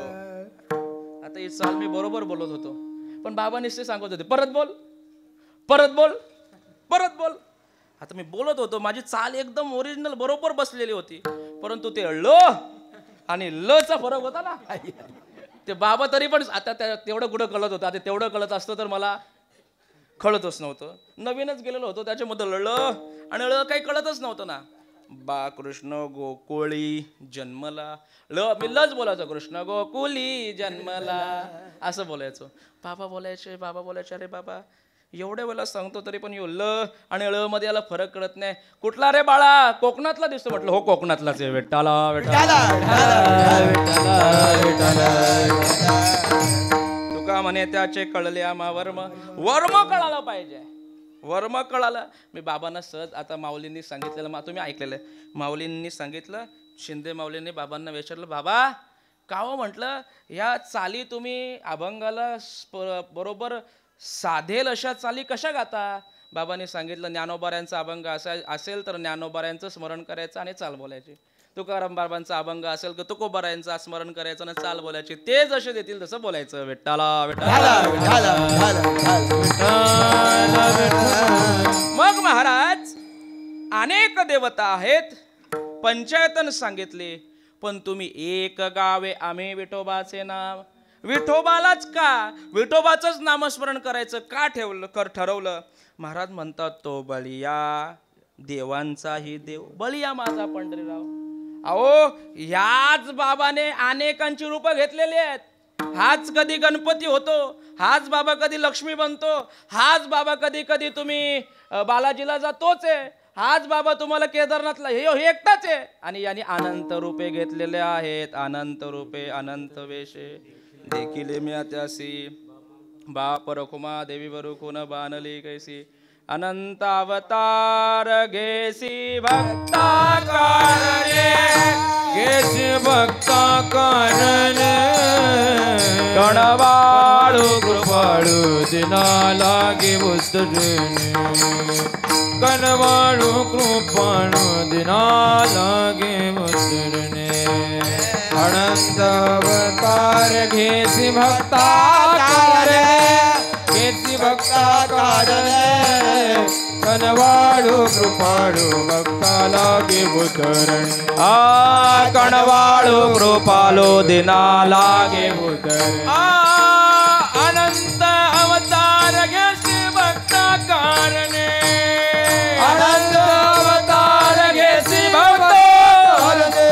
आता ही चाल मी बरोबर बोलत होतो, पण बाबा निश्चित सांगत होते परत बोल, परत बोल, परत बोल. आता मी बोलत होतो, माझी चाल एकदम ओरिजिनल बरोबर बसलेली होती, परंतु ते ल आणि ल चा फरक होता ना. ते बाबा तरी पण आता तेवढं कुठं कळत होतं. आता तेवढं कळत असतं तर मला कळतच नव्हतं, नवीनच गेलेलो होतो, त्याच्यामध्ये ल आणि ळ काही कळतच नव्हतं ना. कृष्ण गोकुळी जन्मला, मी लच बोलायचो, कृष्ण गोकुली जन्मला असं बोलायचो. बाबा बोलायचे अरे बाबा एवढ्या वेळेला सांगतो तरी पण ल आणि ळ मध्ये याला फरक कळत नाही. कुठला रे बाळा? कोकणातला दिसतो. म्हटलं हो, कोकणातलाच आहे. विठ्ठला विठ्ठला तुका म्हणे त्याचे कळले आम्हा वर्म, वर्म कळालं पाहिजे, वर्म कळालं. मी बाबांना सहज, आता माऊलींनी सांगितलेलं तुम्ही ऐकलेलं आहे, माऊलींनी सांगितलं, शिंदे माऊलींनी बाबांना विचारलं, बाबा का हो म्हटलं ह्या चाली तुम्ही अभंगाला बरोबर साधेल अशा चाली कशा गाता? बाबांनी सांगितलं, ज्ञानोबाऱ्यांचा अभंग असेल तर ज्ञानोबाऱ्यांचं स्मरण करायचं आणि चाल बोलायची. तुकाराम बाबांचा अभंग असेल तर तुकोबाऱ्यांचा स्मरण करायचं आणि चाल बोलायची. ते जसे देतील तसं बोलायचं. विठ्ठला विठ्ठला. मग महाराज अनेक देवता आहेत, पंचायतन सांगितले, पण तुम्ही एक गावे आम्ही विठोबाचे नाव. विठोबालाच का? विठोबाचंच नामस्मरण करायचं का ठरवलं? महाराज म्हणतात, तो बलिया देवांचाही देव, बलिया माझा पंढरीराव. अहो, ह्याच बाबाने अनेकांची रूपं घेतलेली आहेत. हाच कधी गणपती होतो, हाच बाबा कधी लक्ष्मी बनतो, हाच बाबा कधी कधी तुम्ही बालाजीला जातोच आहे, हाच बाबा तुम्हाला केदारनाथला, हे एकटाच आहे. आणि यांनी अनंत रूपे घेतलेले आहेत, अनंत रूपे, अनंत वेशे देखिले मी त्यासी. बाप रखुमा देवी वरुखुन बानली कैसी, अनंत अवतार घेसी भक्ता कारणे, घेसी भक्ता कारणे. गणवाळू कृपाळू दिना लागे उतरणे, कनवाळू कृपाळू दिना लागे उतरणे. अनंत अवतार घेसी भक्ता कारणे, घेसी भक्ता कारणे. कनवाळू कृपाळू भक्ता लागे उतरणे. कणवाळू कृपालो दिना लागे उतरणे. अनंत अवतार घेसी भक्ता कारणे, अनंत अवतार घेसी भक्ता कारणे.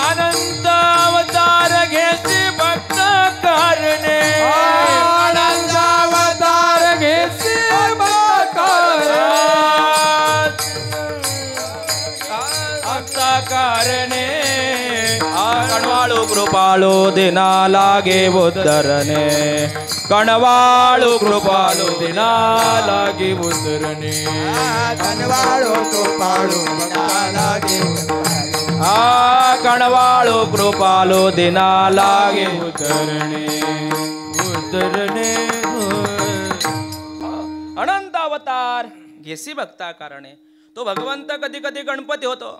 अनंत अवतार घेसी भक्ता कारणे. अनंत अवतार घेसी भक्ता कारणे. कणवाळू कृपालो दिना लागे उतरणे, कणवाळू कृपालो दिना लागे उतरणे. कनवाळू कृपाळू भक्ता लागे कणवाळू कृपालो दिना लागे उतरणे. उतरणे. अनंत अवतार घेसी भक्ता कारणे. तो भगवंत कधी कधी गणपती होतो,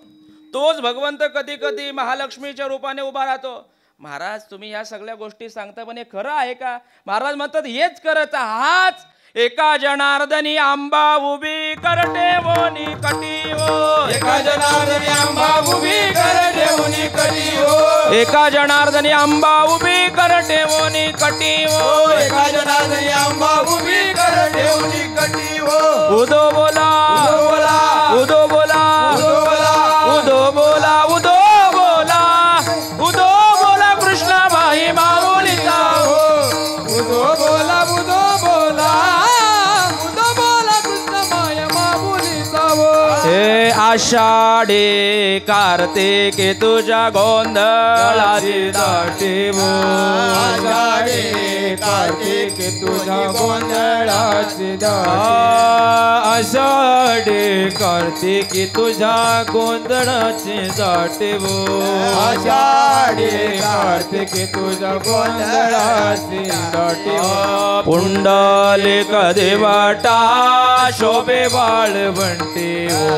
तोच भगवंत कधी कधी महालक्ष्मीच्या रूपाने उभा राहतो. महाराज तुम्ही ह्या सगळ्या गोष्टी सांगता, पण हे खरं आहे का? महाराज म्हणतात हेच खरंच. हाच एका जनार्दनी आंबा उभी करते वोनी कटी हो एका जनार्दनी आंबा उभी कर ठेवणी कटी हो एका जनार्दनी आंबा उभी करते वोनी कटी हो एका जनार्दनी आंबा उभी कर ठेवणी कटी हो उदो बोला बोला उदो बोला बोला उदो बोला उदो बोला उदो बोला कृष्णाबाई माऊलीचा हो बुधो बोला बुधो बोला बुधो बोला कृष्ण माय मामुलीचा हो हे आषाढी कार्तिके तुझ्या गोंधळाची दाटी आषाढी कार्तिक तुझ्या गोंधळाची आषाढी कार्तिकी तुझ्या गोंधळाची दाटे वो आषाढी कार्तिक तुझ्या गोंधळाची दाटी हो पुंडलिक देवटा शोभे वाळवंटी वो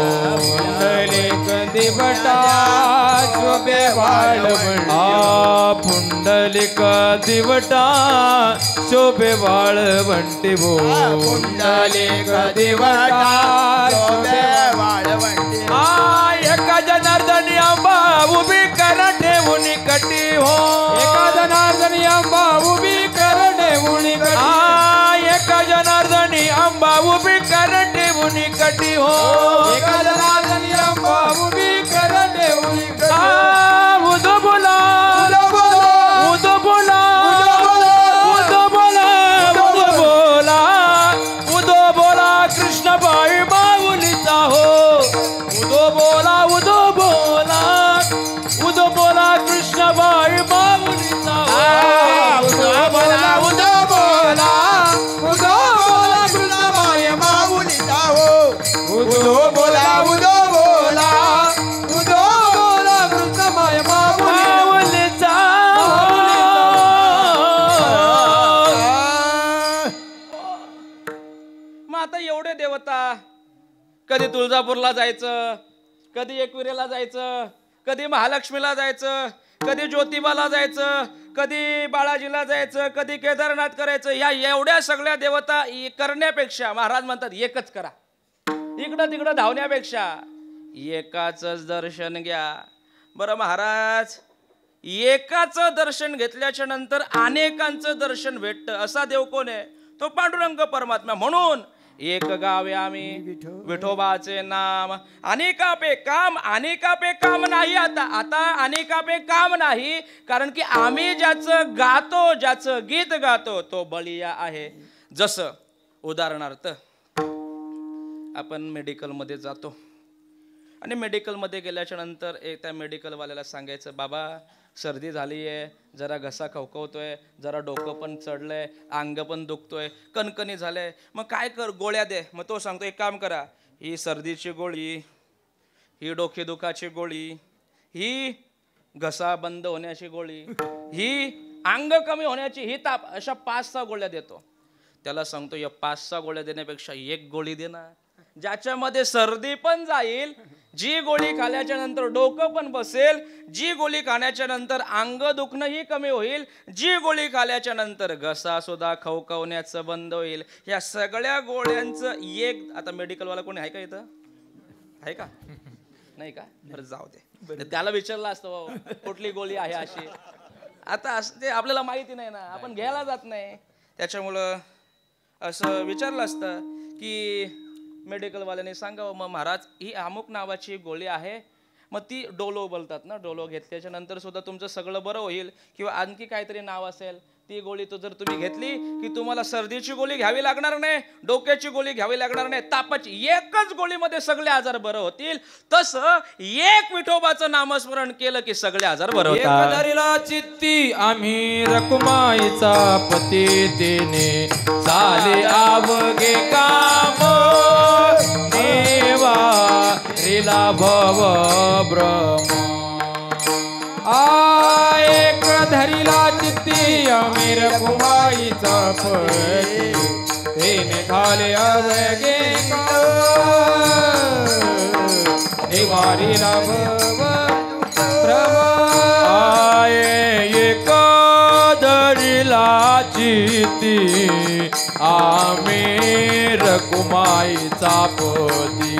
पुंडलिक दिवटा शोभे वाळवंटी पुंडलिक दिवटा शोभे वाळवंटी वो पुंडलिक दिवटा शोभे वाळवंटी एका जनार्दनी आंबा उभी कर ठेवून कटी हो एका जनार्दनी आंबा उभी कर ठेवणी कटी एका जनार्दनी आंबा उभी कर ठेवून कटी हो एका जनार्दनी आंबा उभी कर ठेवणी उदो बोला उदो बोला उदो बोला उदो बोला उदो बोला कृष्णबाई माऊलीचा हो उदो बोला उदो बोला उदो बोला कृष्णबाई माऊलीचा हो उदो बोला उदो बोला उदो बोला कृष्णबाई माऊलीचा हो उदो बोला उदो बोला उदो बोला कृष्णबाई माऊलीचा मग आता एवढे देवता कधी तुळजापूरला जायचं कधी एकविरेला जायचं कधी महालक्ष्मीला जायचं कधी ज्योतिबाला जायचं कधी बाळाजीला जायचं कधी केदारनाथ करायचं या एवढ्या सगळ्या देवता करण्यापेक्षा महाराज म्हणतात एकच करा इकडं तिकडं धावण्यापेक्षा एकाच दर्शन घ्या बरं महाराज एकाचं दर्शन घेतल्याच्या नंतर अनेकांचं दर्शन भेटतं असा देव कोण आहे तो पांडुरंग परमात्मा म्हणून एक गावे आम्ही विठोबाचे नाम अनेकापे काम नाही आता अनेकापे काम नाही कारण की आम्ही ज्याचं गातो ज्याचं गीत गातो तो बळीया आहे जसं उदाहरणार्थ आपण मेडिकलमध्ये जातो आणि मेडिकलमध्ये गेल्याच्या नंतर त्या मेडिकलवाल्याला सांगायचं बाबा सर्दी झाली आहे जरा घसा खवखवतोय जरा डोकं पण चढलंय अंग पण दुखतोय कणकणी झालंय मग काय कर गोळ्या दे मग तो सांगतो एक काम करा ही सर्दीची गोळी ही डोकेदुखाची गोळी ही घसा बंद होण्याची गोळी ही अंग कमी होण्याची ही ताप अशा 5-6 गोळ्या देतो त्याला सांगतो या 5-6 गोळ्या देण्यापेक्षा एक गोळी दे ना ज्याच्यामध्ये सर्दी पण जाईल जी गोळी खाल्याच्या नंतर डोकं पण बसेल जी गोळी खाण्याच्या नंतर अंग दुखणंही कमी होईल जी गोळी खाल्याच्या नंतर घसा सुद्धा खवखवण्याचं बंद होईल या सगळ्या गोळ्यांचं एक आता मेडिकलवाला कोणी आहे का इथं आहे का नाही का बरं जाऊ दे त्याला विचारलं असतं कुठली गोळी आहे अशी आता ते आपल्याला माहिती नाही ना आपण घ्यायला जात नाही त्याच्यामुळं असं विचारलं असतं की मेडिकलवाल्याने सांगावं मग महाराज ही अमुक नावाची गोळी आहे मग ती डोलो बोलतात ना डोलो घेतल्याच्या नंतर सुद्धा तुमचं सगळं बरं होईल किंवा आणखी काहीतरी नाव असेल ती गोळी तो जर तुम्ही घेतली की तुम्हाला सर्दीची गोळी घ्यावी लागणार नाही डोक्याची गोळी घ्यावी लागणार नाही तापाची एकच गोळीमध्ये सगळे आजार बरं होतील तसं एक विठोबाचं नामस्मरण केलं की सगळे आजार बरं होतात एकदारीला चित्ती आम्ही रकुमाईचा पती देणे चाले आवगे काम देवा लीला भव ब्रह्म एक धरीला चित्ती आम्ही रकुमाईचा पती देणे झाले आवगे देवारीला भव एक धरीला चित्ती आम्ही रखुमाईचा पोती,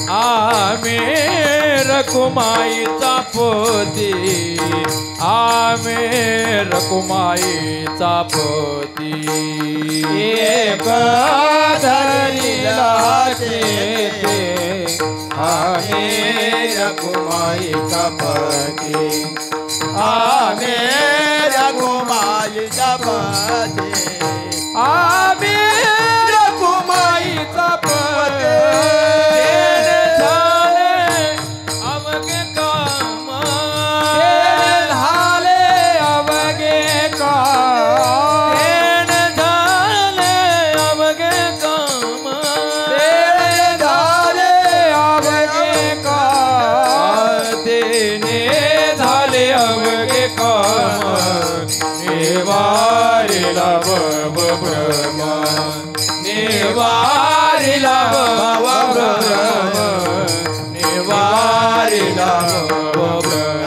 आम्ही रखुमाईचा पोती, आम्ही रखुमाईचा पोती. एक धरणीला चेते आम्ही रखुमाईचा पती, आम्ही रखुमाईचा पती, आम्ही रखुमाईचा पती. झाले अवघे काम, झाले अवघे काम, झाले अवघे काम, झाले अवघे काम, तेने झाले अवघे काम. निवारिला भव भ्रम, निवारिला भव भ्रम, निवारिला भव भ्रम.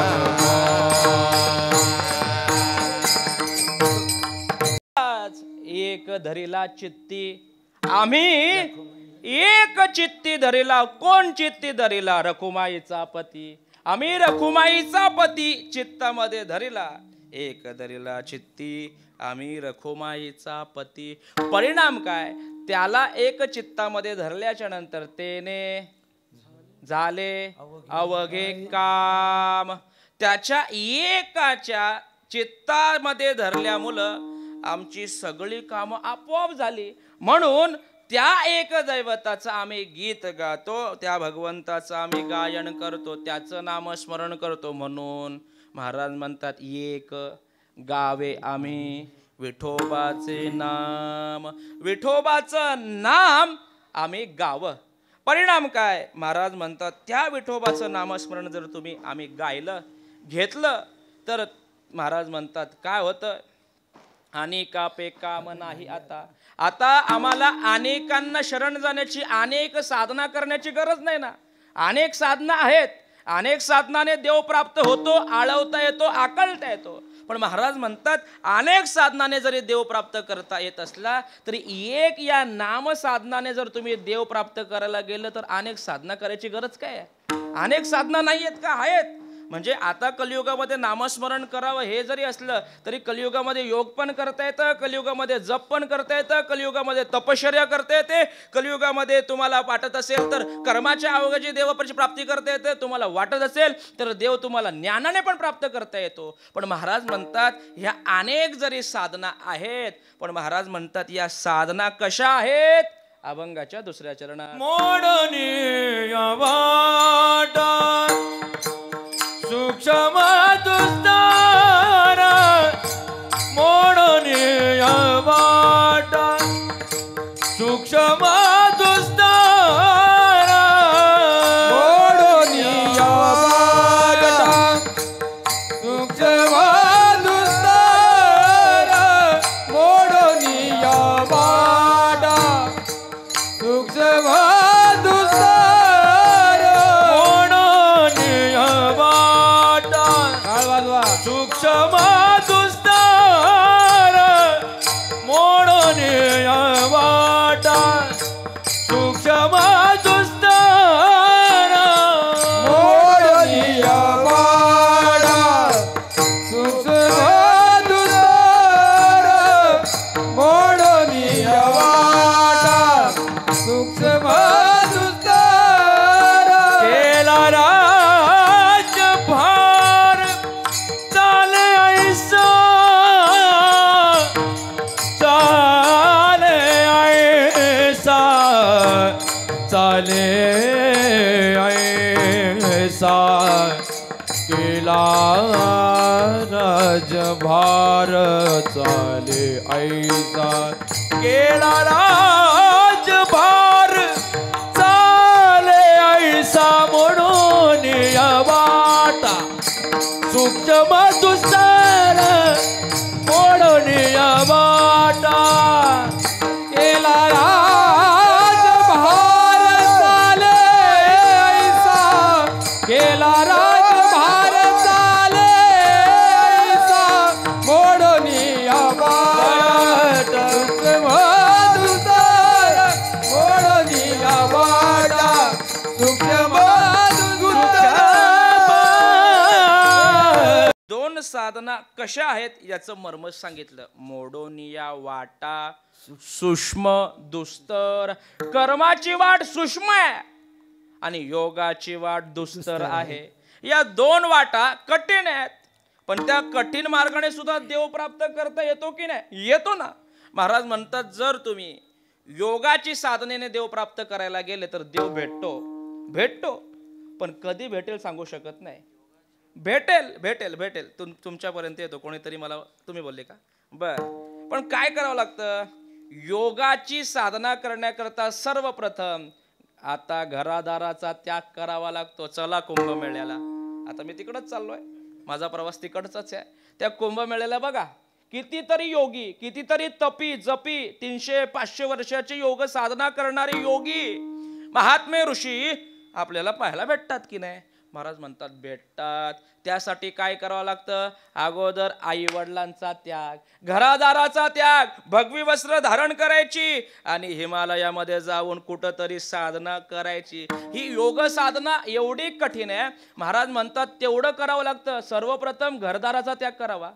एक धरिला चित्ती आम्ही, एक चित्ती धरिला. कोण चित्ती धरिला? रखुमाईचा पती. आम्ही रखुमाईचा पती चित्तामध्ये धरिला. एक धरिला चित्ती आम्ही रखुमाईचा पती. परिणाम काय? त्याला एक चित्तामध्ये धरल्याच्या नंतर तेने झाले अवघे काम. त्याच्या एकाच्या चित्तामध्ये धरल्यामुळं आमची सगळी कामं आपोआप झाली. म्हणून त्या एक दैवताचं आम्ही गीत गातो, त्या भगवंताचं आम्ही गायन करतो, त्याचं नामस्मरण करतो. म्हणून महाराज म्हणतात एक गावे आम्ही विठोबाचे नाम. विठोबाचं नाम आम्ही गावं. परिणाम काय? महाराज म्हणतात त्या विठोबाचं नामस्मरण जर तुम्ही आम्ही गायलं घेतलं तर महाराज म्हणतात काय होतं? अनेकापे काम नाही आता. आता आम्हाला अनेकांना शरण जाण्याची, अनेक साधना करण्याची गरज नाही ना. अनेक साधना आहेत, अनेक साधनाने देव प्राप्त होतो, आळवता येतो, आकलता येतो. पण महाराज म्हणतात अनेक साधनाने जरी देव प्राप्त करता येत असला तरी एक या नाम साधनाने जर तुम्ही देव प्राप्त करायला गेलं तर अनेक साधना करायची गरज काय आहे? अनेक साधना नाही आहेत का? आहेत. म्हणजे आता कलियुगामध्ये नामस्मरण करावं हे जरी असलं तरी कलियुगामध्ये योग पण करता येतं, कलियुगामध्ये जप पण करता येतं, कलियुगामध्ये तपश्चर्या करता येते, कलियुगामध्ये तुम्हाला वाटत असेल तर कर्माच्या अवघी देवाची प्राप्ती करता येते, तुम्हाला वाटत असेल तर देव तुम्हाला ज्ञानाने पण प्राप्त करता येतो. पण महाराज म्हणतात ह्या अनेक जरी साधना आहेत पण महाराज म्हणतात या साधना कशा आहेत? अभंगाच्या दुसऱ्या चरणात मोडणी वाटा सूक्ष्म दुस्तार, मोडणी वाटा सूक्ष्म दुस्तार, मोडणी वाटा सूक्ष्म दुस्तार, मोडणी वाटा सूक्ष्म दुस्तार, मोडणी वाटा सूक्ष्म दुस्तार, मोडणी वाटा सूक्ष्म दुस्तार, मोडणी वाटा सूक्ष्म दुस्तार, मोडणी वाटा सूक्ष्म दुस्तार, केला राज्यभार चाले ऐसा, चाले ऐसा, चाले ऐसा, केला राजभार चाले ऐसा, केला राजभार चाले ऐसा, म्हणून या वाटा सूक्ष्म दुस्तार, म्हणून या वाटा केला राजभार चाले ऐसा, केला राजभार चाले ऐसा, मोडणी वाटा सूक्ष्म साधना कशा आहेत याचं मर्म सांगितलं. मोडोनिया वाटा सूक्ष्म दुस्तर. कर्माची वाट सूक्ष्म आहे आणि योगाची वाट दुस्तर आहे. या दोन वाटा कठीण आहेत, पण त्या कठीण मार्गाने सुद्धा देव प्राप्त करता येतो की नाही? येतो ना. महाराज म्हणतात जर तुम्ही योगाची साधनेने देव प्राप्त करायला गेले तर देव भेटतो, पण कधी भेटेल सांगू शकत नाही. भेटेल तुमच्यापर्यंत येतो. कोणीतरी मला तुम्ही बोलले का? बर, पण काय करावं लागतं? योगाची साधना करण्याकरता सर्वप्रथम आता घरादाराचा त्याग करावा लागतो. चला कुंभमेळ्याला. आता मी तिकडच चाललोय, माझा प्रवास तिकडचाच आहे. त्या कुंभमेळ्याला बघा कितीतरी योगी, कितीतरी तपी जपी 300-500 वर्षाची योग साधना करणारे योगी महात्मे ऋषी आपल्याला पाहायला भेटतात की नाही? महाराज म्हणतात भेटतात. त्यासाठी काय करावं लागतं? अगोदर आई वडिलांचा त्याग, घरादाराचा त्याग, भगवी वस्त्र धारण करायची आणि हिमालयामध्ये जाऊन कुठंतरी साधना करायची. ही योग साधना एवढी कठीण आहे. महाराज म्हणतात तेवढं करावं लागतं. सर्वप्रथम घरदाराचा त्याग करावा,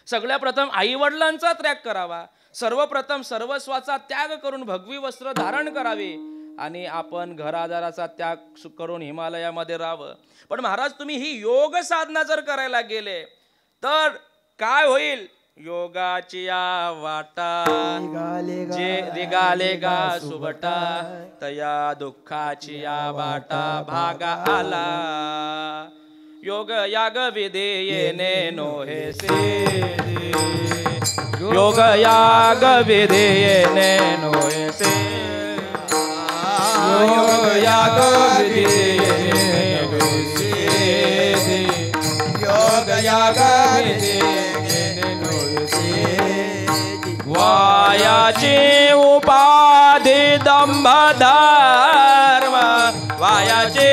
सगळ्या प्रथम आई वडिलांचा त्याग करावा, सर्वप्रथम सर्वस्वाचा त्याग करून भगवी वस्त्र धारण करावे आणि आपण घरादाराचा त्याग करून हिमालयामध्ये राहावं. पण महाराज तुम्ही ही योग साधना जर करायला गेले तर काय होईल? योगाची या वाटा जे निघाले गा सुबटा, तया दुःखाची या वाटा भागा आला. योग याग विधेयेने नोहे से, योग याग विधेयेने नोहे से, योग याग विधेयेने नोहे से, योग याग विधेयेने नोहे से. वायाची उपाधी दंभ धर्म, वायाची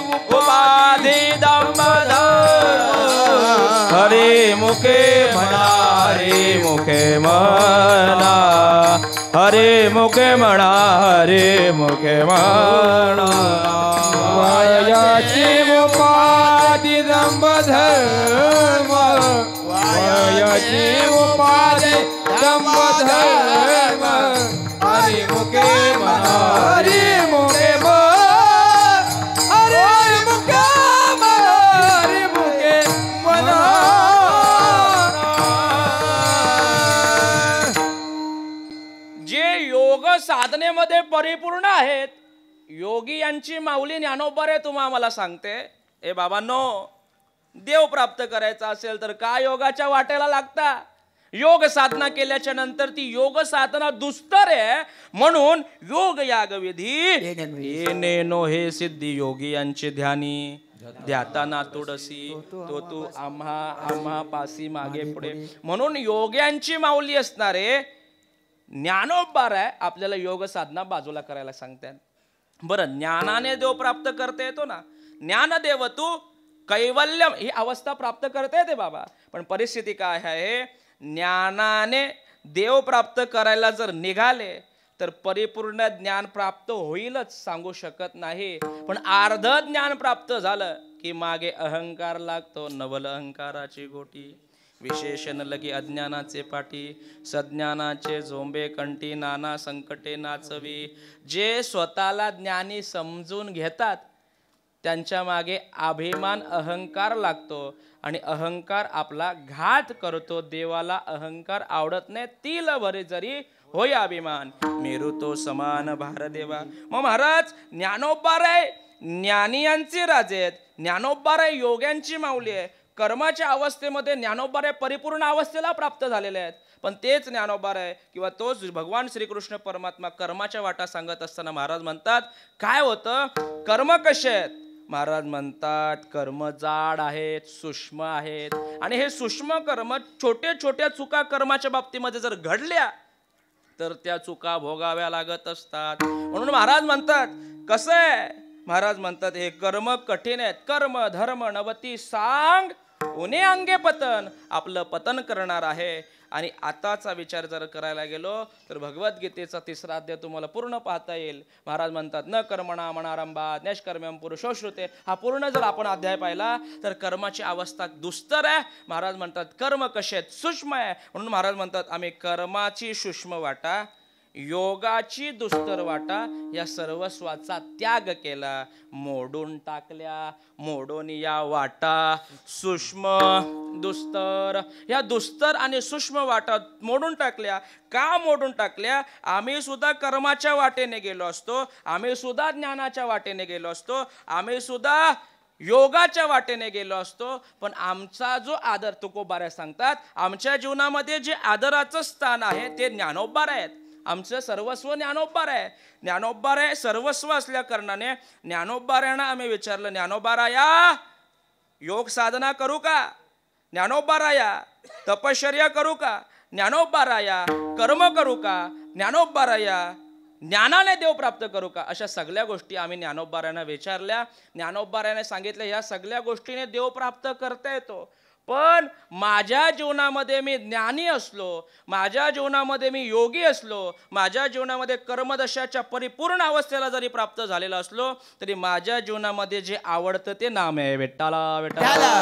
उपाधी दंभ धर्म, हरे मुखे म्हणा, हरे मुखे म्हणा, हरे मुखे म्हणा, हरे मुखे म्हणा. वायाची उपाधी दंभ धर्म, वायाची उपाधी दंभ धर्म, हरी मुखे म्हणा, हरी मुखे म्हणा, हरी मुखे म्हणा, हरी मुखे म्हणा. जे योग साधनेमध्ये परिपूर्ण आहेत, योगी यांची माऊली ज्ञानोबा तुम्हा मला सांगते, ए बाबांनो, देव प्राप्त करायचा असेल तर काय योगाच्या वाटेला लागता? योग साधना केल्याच्या नंतर ती योग साधना दुस्तर आहे. म्हणून योग याग विधी येणे नो हे सिद्धी योगी यांचे ध्यानी ध्याताना तुडसी तो तू आम्हा पासी मागे पुढे. म्हणून योग्यांची माऊली असणारे ज्ञानोबा आपल्याला योग साधना बाजूला करायला सांगतात. बरं, ज्ञानाने देव प्राप्त करता येतो ना. ज्ञानदेव तू कैवल्यम ही अवस्था प्राप्त करता येते बाबा. पण परिस्थिती काय आहे? ज्ञानाने देव प्राप्त करायला जर निघाले तर परिपूर्ण ज्ञान प्राप्त होईलच सांगू शकत नाही. पण अर्ध ज्ञान प्राप्त झालं की मागे अहंकार लागतो. नवल अहंकाराची गोटी, विशेषण लगी अज्ञानाचे पाठी, सज्ञानाचे झोंबे कंठी, नाना संकटे नाचवी. जे स्वतःला ज्ञानी समजून घेतात त्यांच्या मागे अभिमान अहंकार लागतो आणि अहंकार आपला घात करतो. देवाला अहंकार आवडत नाही. तिल भरे जरी होय अभिमान, मेरू तो समान भार देवा. मग महाराज ज्ञानोबा ज्ञानी यांचे राजे आहेत. ज्ञानोबा योग्यांची माऊली आहे. कर्माच्या अवस्थेमध्ये ज्ञानोबा परिपूर्ण अवस्थेला प्राप्त झालेले आहेत. पण तेच ज्ञानोबा किंवा तोच भगवान श्रीकृष्ण परमात्मा कर्माच्या वाटा सांगत असताना महाराज म्हणतात काय होतं? कर्म कसे आहेत? महाराज म्हणतात कर्म जाड आहेत, सूक्ष्म आहेत. आणि हे सूक्ष्म कर्म छोटे छोट्या चुका कर्माच्या बाबतीमध्ये जर घडल्या तर त्या चुका भोगाव्या लागत असतात. म्हणून महाराज म्हणतात कसं आहे? महाराज म्हणतात हे कर्म कठीण आहेत. कर्म धर्म नवती सांग उन्हे अंगे पतन, आपलं पतन करणार आहे. आणि आताचा विचार जर करायला गेलो तर भगवद्गीतेचा 3रा अध्याय तुम्हाला पूर्ण पाहता येईल. महाराज म्हणतात न कर्मणा मनारंभात नैष्कर्म्यं पुरुषो श्रुते. हा पूर्ण जर आपण अध्याय पाहिला तर कर्माची अवस्था दुस्तर आहे. महाराज म्हणतात कर्म कसे आहेत, सूक्ष्म आहे. म्हणून महाराज म्हणतात आम्ही कर्माची सूक्ष्म वाटा, योगाची दुस्तर वाटा या सर्वस्वाचा त्याग केला. मोडून टाकल्या, मोडून या वाटा सूक्ष्म दुस्तर, या दुस्तर आणि सूक्ष्म वाटा मोडून टाकल्या. का मोडून टाकल्या? आम्ही सुद्धा कर्माच्या वाटेने गेलो असतो, आम्ही सुद्धा ज्ञानाच्या वाटेने गेलो असतो, आम्ही सुद्धा योगाच्या वाटेने गेलो असतो. पण आमचा जो आदर, तुकोबाऱ्या सांगतात आमच्या जीवनामध्ये जे आदराचं स्थान आहे ते ज्ञानोबार आहेत. आमचं सर्वस्व ज्ञानोबार आहे. ज्ञानोबार आहे सर्वस्व असल्या कारणाने ज्ञानोबाऱ्यांना आम्ही विचारलं, ज्ञानोबाराया योग साधना करू का? ज्ञानोबाराया तपश्चर्या करू का? ज्ञानोबाराया कर्म करू का? ज्ञानोबाराया ज्ञानाने देव प्राप्त करू का? अशा सगळ्या गोष्टी आम्ही ज्ञानोबाऱ्यांना विचारल्या. ज्ञानोबाऱ्याने सांगितलं ह्या सगळ्या गोष्टीने देव प्राप्त करता येतो. पण माझ्या जीवनामध्ये मी ज्ञानी असलो, माझ्या जीवनामध्ये मी योगी असलो, माझ्या जीवनामध्ये कर्मदशाच्या परिपूर्ण अवस्थेला जरी प्राप्त झालेला असलो तरी माझ्या जीवनामध्ये जे आवडतं ते नाम आहे विठ्ठला विठ्ठला.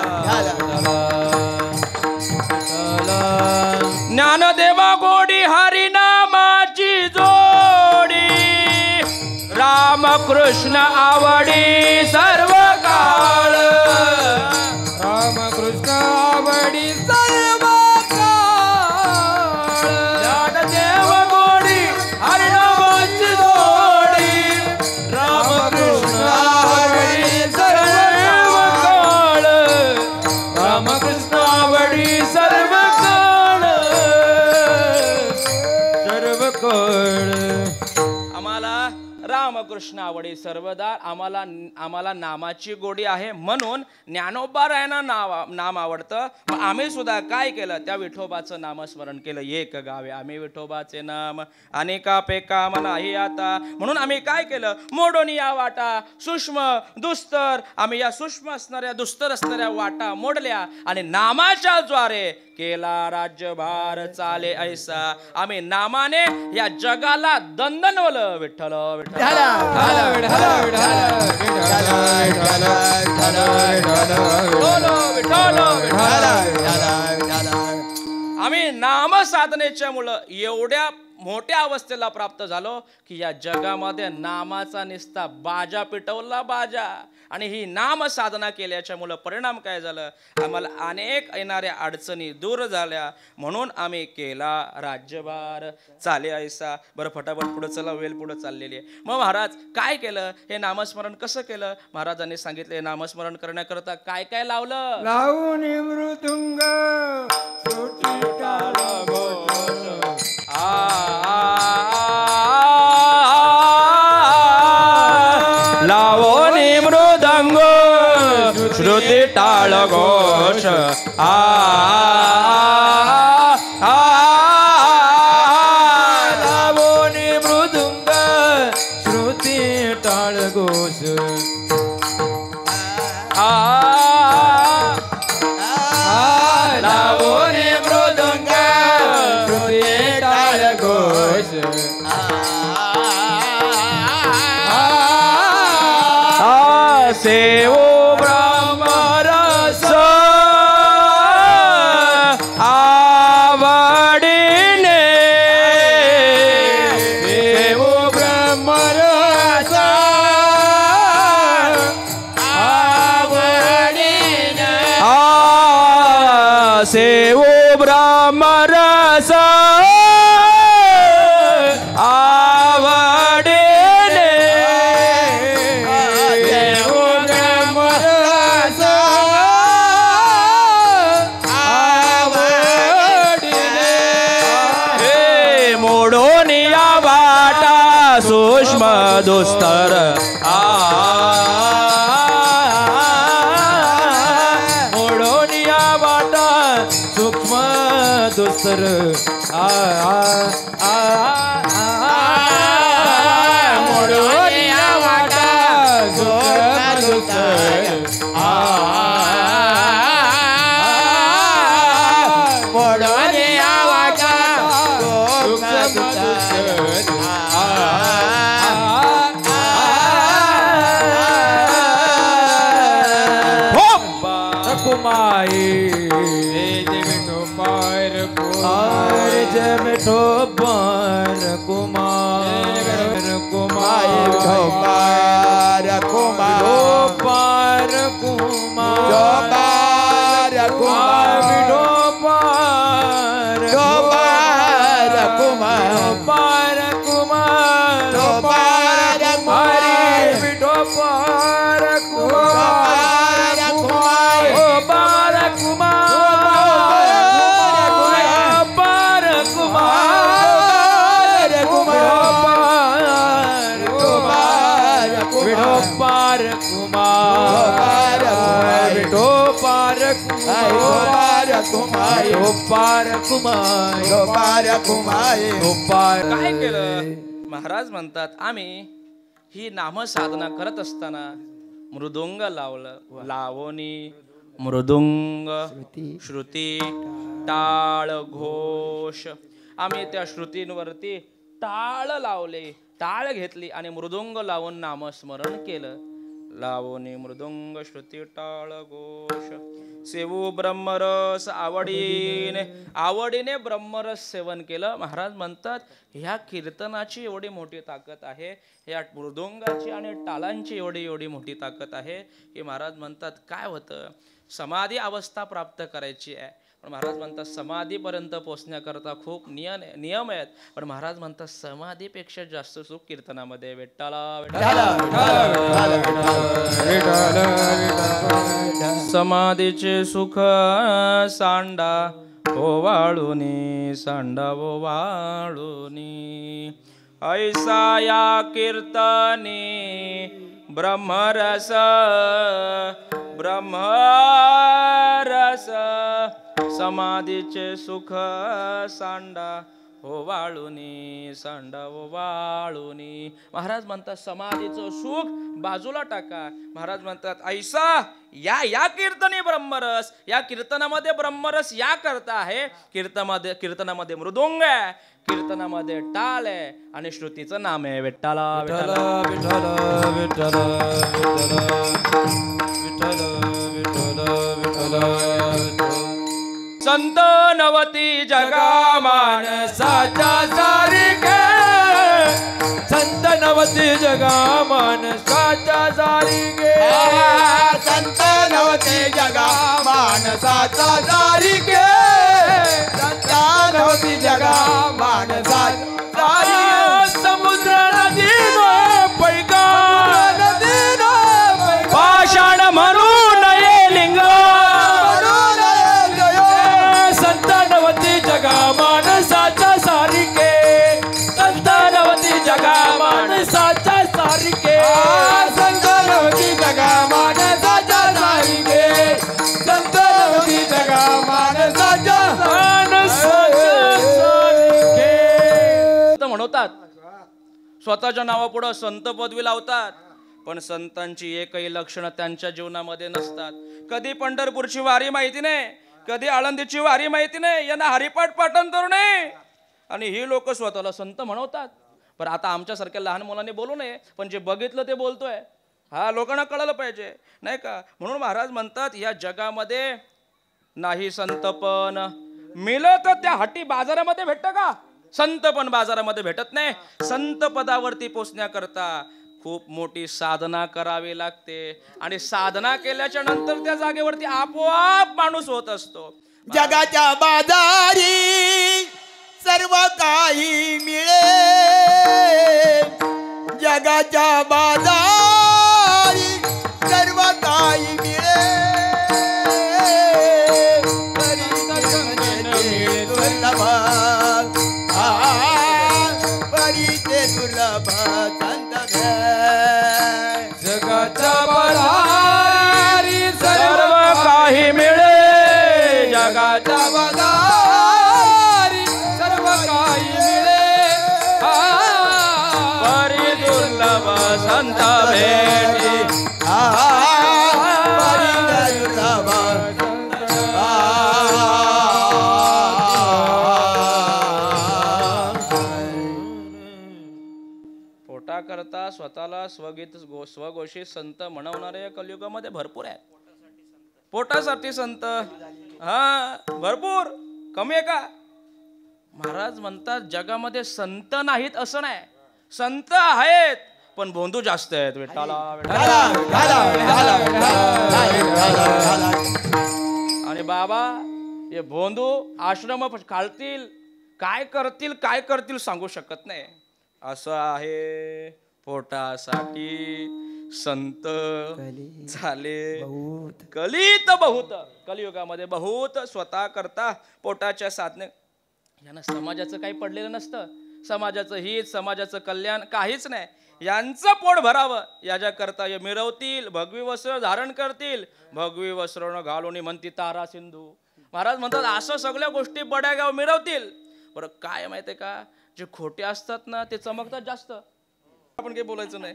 ज्ञानदेवा गोडी हरी नामाची जोडी, रामकृष्ण आवडी सर्व काळ, रामकृष्ण आवडी सर्व काळ. ज्ञानदेव गोडी हरी नामाची जोडी, रामकृष्ण आवडी सर्व काळ, रामकृष्ण आवडी सर्व काळ, सर्व काळ. आम्हाला रामकृष्ण आवडी सर्वदा, आम्हाला नामाची गोडी आहे म्हणून ज्ञानोबारायांना नाम आवडतं. मग आम्ही सुद्धा काय केलं, त्या विठोबाचं नामस्मरण केलं. एक गावे आम्ही विठोबाचे नाम, अनेकापेका नाही आता. म्हणून आम्ही काय केलं, मोडून या वाटा सूक्ष्म दुस्तर, आम्ही या सूक्ष्म असणाऱ्या दुस्तर असणाऱ्या वाटा मोडल्या आणि नामाच्या द्वारे केला राज्यभार चाले ऐसा. आम्ही नामाने या जगाला दंदनवलं. विठ्ठल विठ्ठल आम्ही नाम साधनेच्या मुळे एवढ्या मोठ्या अवस्थेला प्राप्त झालो की या जगामध्ये नामाचा निस्ता बाजा पिटवला बाजा. आणि ही नाम साधना केल्याच्या मुळे परिणाम काय झालं, आम्हाला अनेक येणाऱ्या अडचणी दूर झाल्या. म्हणून आम्ही केला राज्यभार चाले ऐसा. बरं फटाफट पुढे चला, वेळ पुढे चाललेली आहे. मग महाराज काय केलं, हे नामस्मरण कसं केलं? महाराजांनी सांगितलं हे नामस्मरण करण्याकरता काय काय लावलं. लावून मृदुंग लावोनी मृदंग श्रुती टाळ घोष. लावोनी मृदुंग श्रुती टाळ घोष. लावोनी मृदुंग श्रुती टाळ घोष. सेवो ब्रह्मरस आवडीने, देवो ब्रह्मरस आवडीने. सेवो ब्रह्मरस आवडीने, देवो ब्रह्मरस आवडीने. हे मोडून या वाटा सूक्ष्म दुस्तर. मोडून या वाटा सूक्ष्म दुस्तर. मोडून या वाटा सूक्ष्म दुस्तर. मोडून आवाजा सूक्ष्म कुमाई मिठो पार कुमार जय मिठो पार कुमार कुमार पार कुमार पार कुमार पार कुमार मिठो पार पार कुमार पार कुमार पार कुमार मिठो पार कुमार काय केलं महाराज म्हणतात आम्ही ही नामसाधना करत असताना मृदुंग लावलं लावणी मृदुंग श्रुती टाळ घोष आम्ही त्या श्रुतींवरती टाळ लावले टाळ घेतली आणि मृदुंग लावून नामस्मरण केलं लावणी मृदुंग श्रुती टाळ घोष सेवू ब्रह्मरस आवडीने ब्रह्मरस सेवन केलं महाराज म्हणतात ह्या कीर्तनाची एवढी मोठी ताकद आहे ह्या मृदुंगाची आणि टाळांची एवढी मोठी ताकद आहे की महाराज म्हणतात काय होतं समाधी अवस्था प्राप्त करायची आहे पण महाराज म्हणतात समाधीपर्यंत पोहोचण्याकरता खूप नियम आहेत पण महाराज म्हणतात समाधीपेक्षा जास्त सुख कीर्तनामध्ये विठ्ठला समाधीचे सुख सांडा ओवाळुनी सांडा ओवाळुनी ऐसा या कीर्तनी ब्रह्मरस समाधीचे सुख सांडा ओवाळुनी सांडा ओवाळुनी महाराज म्हणतात समाधीचं सुख बाजूला टाका महाराज म्हणतात ऐसा या कीर्तनी ब्रह्मरस या कीर्तनामध्ये ब्रह्मरस या करता आहे कीर्तनामध्ये मृदुंग आहे कीर्तनामध्ये टाळ आहे आणि श्रुतीचं नाम आहे विठ्ठला विठ्ठला विठ्ठला विठ्ठला संत नवती जगा मानसाच्या सारिके संत नवती जगा मानसाच्या सारिके संत नवती जगा मानसाचा सारिके संत नवती जगा मानसाचा समुद्र नदीनो पैका नदीनो पाषाण म्हणून ये लिंग संत नवती जगा मानसाच्या सारिके संत नवती जगा मानसाच्या सारिके संत नवती जगा मानसाच्या सारिके संत नवती जगा मानसाच्या म्हणतात स्वतःच्या नावापुढं संत पदवी लावतात पण संतांची एकही लक्षणं त्यांच्या जीवनामध्ये नसतात कधी पंढरपूरची वारी माहिती नाही कधी आळंदीची वारी माहिती नाही यांना हरिपाठ पाठांतर नाही आणि ही लोक स्वतःला संत म्हणवतात पण आता आमच्यासारख्या लहान मुलांनी बोलू नये पण जे बघितलं ते बोलतोय हा लोकांना कळलं पाहिजे नाही का म्हणून महाराज म्हणतात या जगामध्ये नाही संतपण मिळलं तर त्या हट्टी बाजारामध्ये भेटतं का संत पण बाजारामध्ये भेटत नाही संत पदावरती पोचण्याकरता खूप मोठी साधना करावी लागते आणि साधना केल्याच्या नंतर त्या जागेवरती आपोआप माणूस होत असतो जगाच्या बाजारी सर्व काही मिळे जगाच्या बाजारी सर्व काही मिळे दुर्लभ परिचे दुर्लभ संत जगाच्या बाजारी सर्व काही मिळे जगाच्या बाजारी सर्व काही मिळे परी दुर्लभ संत भेटी करता स्वतःला स्वघोषित संत म्हणवणारे या कलियुगामध्ये भरपूर आहेत. पोटासाठी संत, हा भरपूर, कमी आहे का? महाराज म्हणतात जगामध्ये संत नाहीत असं नाही, संत आहेत पण भोंदू जास्त आहेत. विठ्ठला आणि बाबा हे भोंदू आश्रम खालतील, काय करतील सांगू शकत नाही. असं आहे पोटासाठी संत झाले कलित बहुत. कलियुगामध्ये बहुत स्वतः करता पोटाच्या साधने. यांना समाजाचं काही पडलेलं नसतं, समाजाचं हित, समाजाचं कल्याण काहीच नाही. यांचं पोट भरावं याच्या करता हे मिरवतील, भगवी वस्त्र धारण करतील, भगवी वस्त्र घालून म्हणती तारा सिंधू. महाराज म्हणतात असं सगळ्या गोष्टी बड्यागाव मिरवतील. बरं काय माहितीये का, जे खोटे असतात ना ते चमकतात जास्त. आपण काही बोलायचं नाही,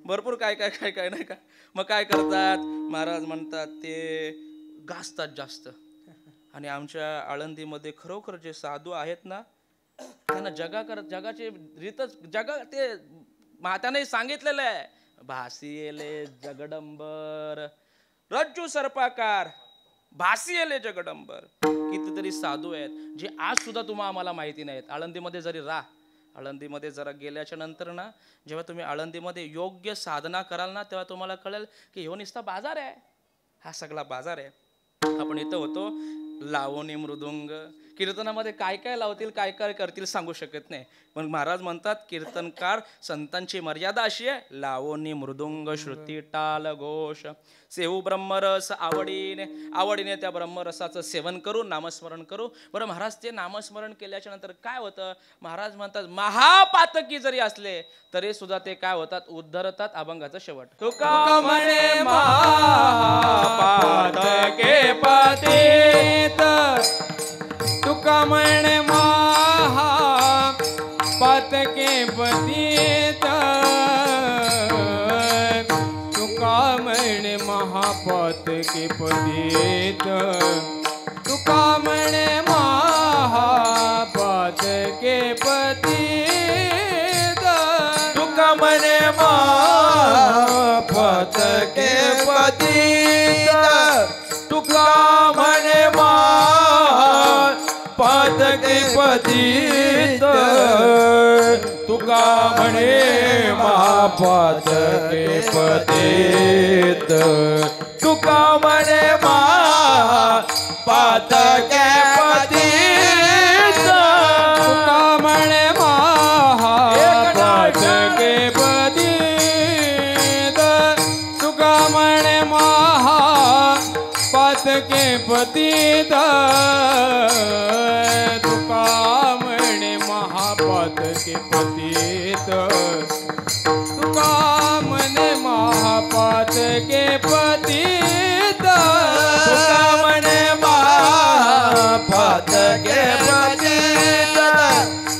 भरपूर काय काय काय काय नाही का. मग काय करतात महाराज म्हणतात ते गाजतात जास्त. आणि आमच्या आळंदीमध्ये खरोखर जे साधू आहेत ना त्यांना जगाचे रीतच ते महात्याने सांगितलेलं आहे. भासी येले जगडंबर रज्जू सर्पाकार, भासी येले जगडंबर. कितीतरी साधू आहेत जे आज सुद्धा आम्हाला माहिती नाहीत. आळंदीमध्ये जरी आळंदीमध्ये जरा गेल्याच्या नंतर ना, जेव्हा तुम्ही आळंदीमध्ये योग्य साधना कराल ना तेव्हा तुम्हाला कळेल की ह्यो नुसता बाजार आहे, हा सगळा बाजार आहे. आपण इथं होतो लावणी मृदुंग, कीर्तनामध्ये काय काय लावतील काय काय करतील सांगू शकत नाही. पण महाराज म्हणतात कीर्तनकार संतांची मर्यादा अशी आहे, लावणी मृदुंग श्रुती टाल घोष सेवू ब्रह्मरस आवडीने त्या ब्रह्मरसाचं सेवन करू, नामस्मरण करू. बरं महाराज ते नामस्मरण केल्याच्या नंतर काय होतं, महाराज म्हणतात महापातकी जरी असले तरी सुद्धा ते काय होतात, उद्धरतात अभंगाचा शेवट. तुका म्हणे महापातके पतित, तुका म्हणे महापातके पतित, तुका म्हणे महापातके पतित, तुका म्हणे महापातके पतित, तुका म्हणे महापातके पतित, तुका म्हणे महापातके पतित, तुका म्हणे महापातके पतित, तुका म्हणे महापातके पतित, तुका म्हणे महापातके पतित, तुका म्हणे महापातके पतित, तुका म्हणे महापातके पतित, तुका म्हणे महापातके पतित, तुका म्हणे महापातके पतित,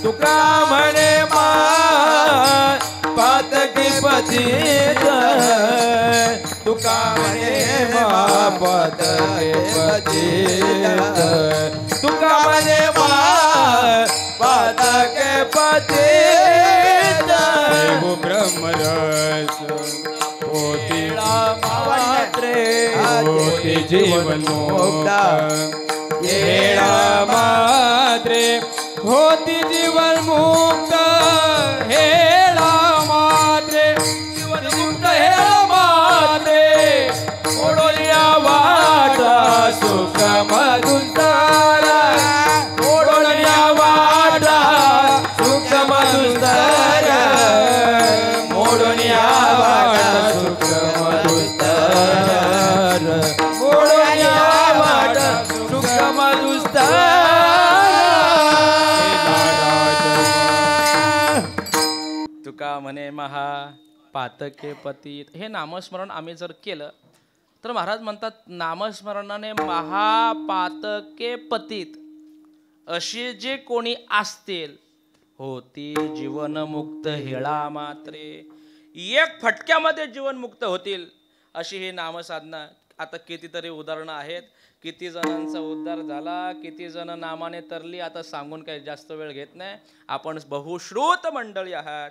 तुका म्हणे महापातके पतित, तुका म्हणे महापातके पतित, तुका म्हणे महापातके पतित. देव ब्रह्मरस होती मात्रे होती जीवन मुक्ता, हेळा मात्रे होती जीवन मुक्त, हेळा मात्रे जीवन मुक्त, हेळा मात्रे ओढोलिया वाटा सुख मधुस्तारा, ओढोलिया वाटा सुख मधुस्तारा, मोडोलिया वाटा सुख मधुस्तारा, मोडोलिया वाटा सुख मधुस्तारा. तुका म्हणे महापातके पतित. हे नामस्मरण आम्ही जर केलं तर महाराज म्हणतात नामस्मरणाने महापातके पतित असे जे कोणी असतील होती जीवनमुक्त, हेळा मात्रे एक फटक्यामध्ये जीवनमुक्त होतील अशी ही नामसाधना. आता कितीतरी उदाहरणं आहेत, किती जणांचा उद्धार झाला, किती जण नामाने तरली, आता सांगून काही जास्त वेळ घेत नाही. आपण बहुश्रुत मंडळी आहात,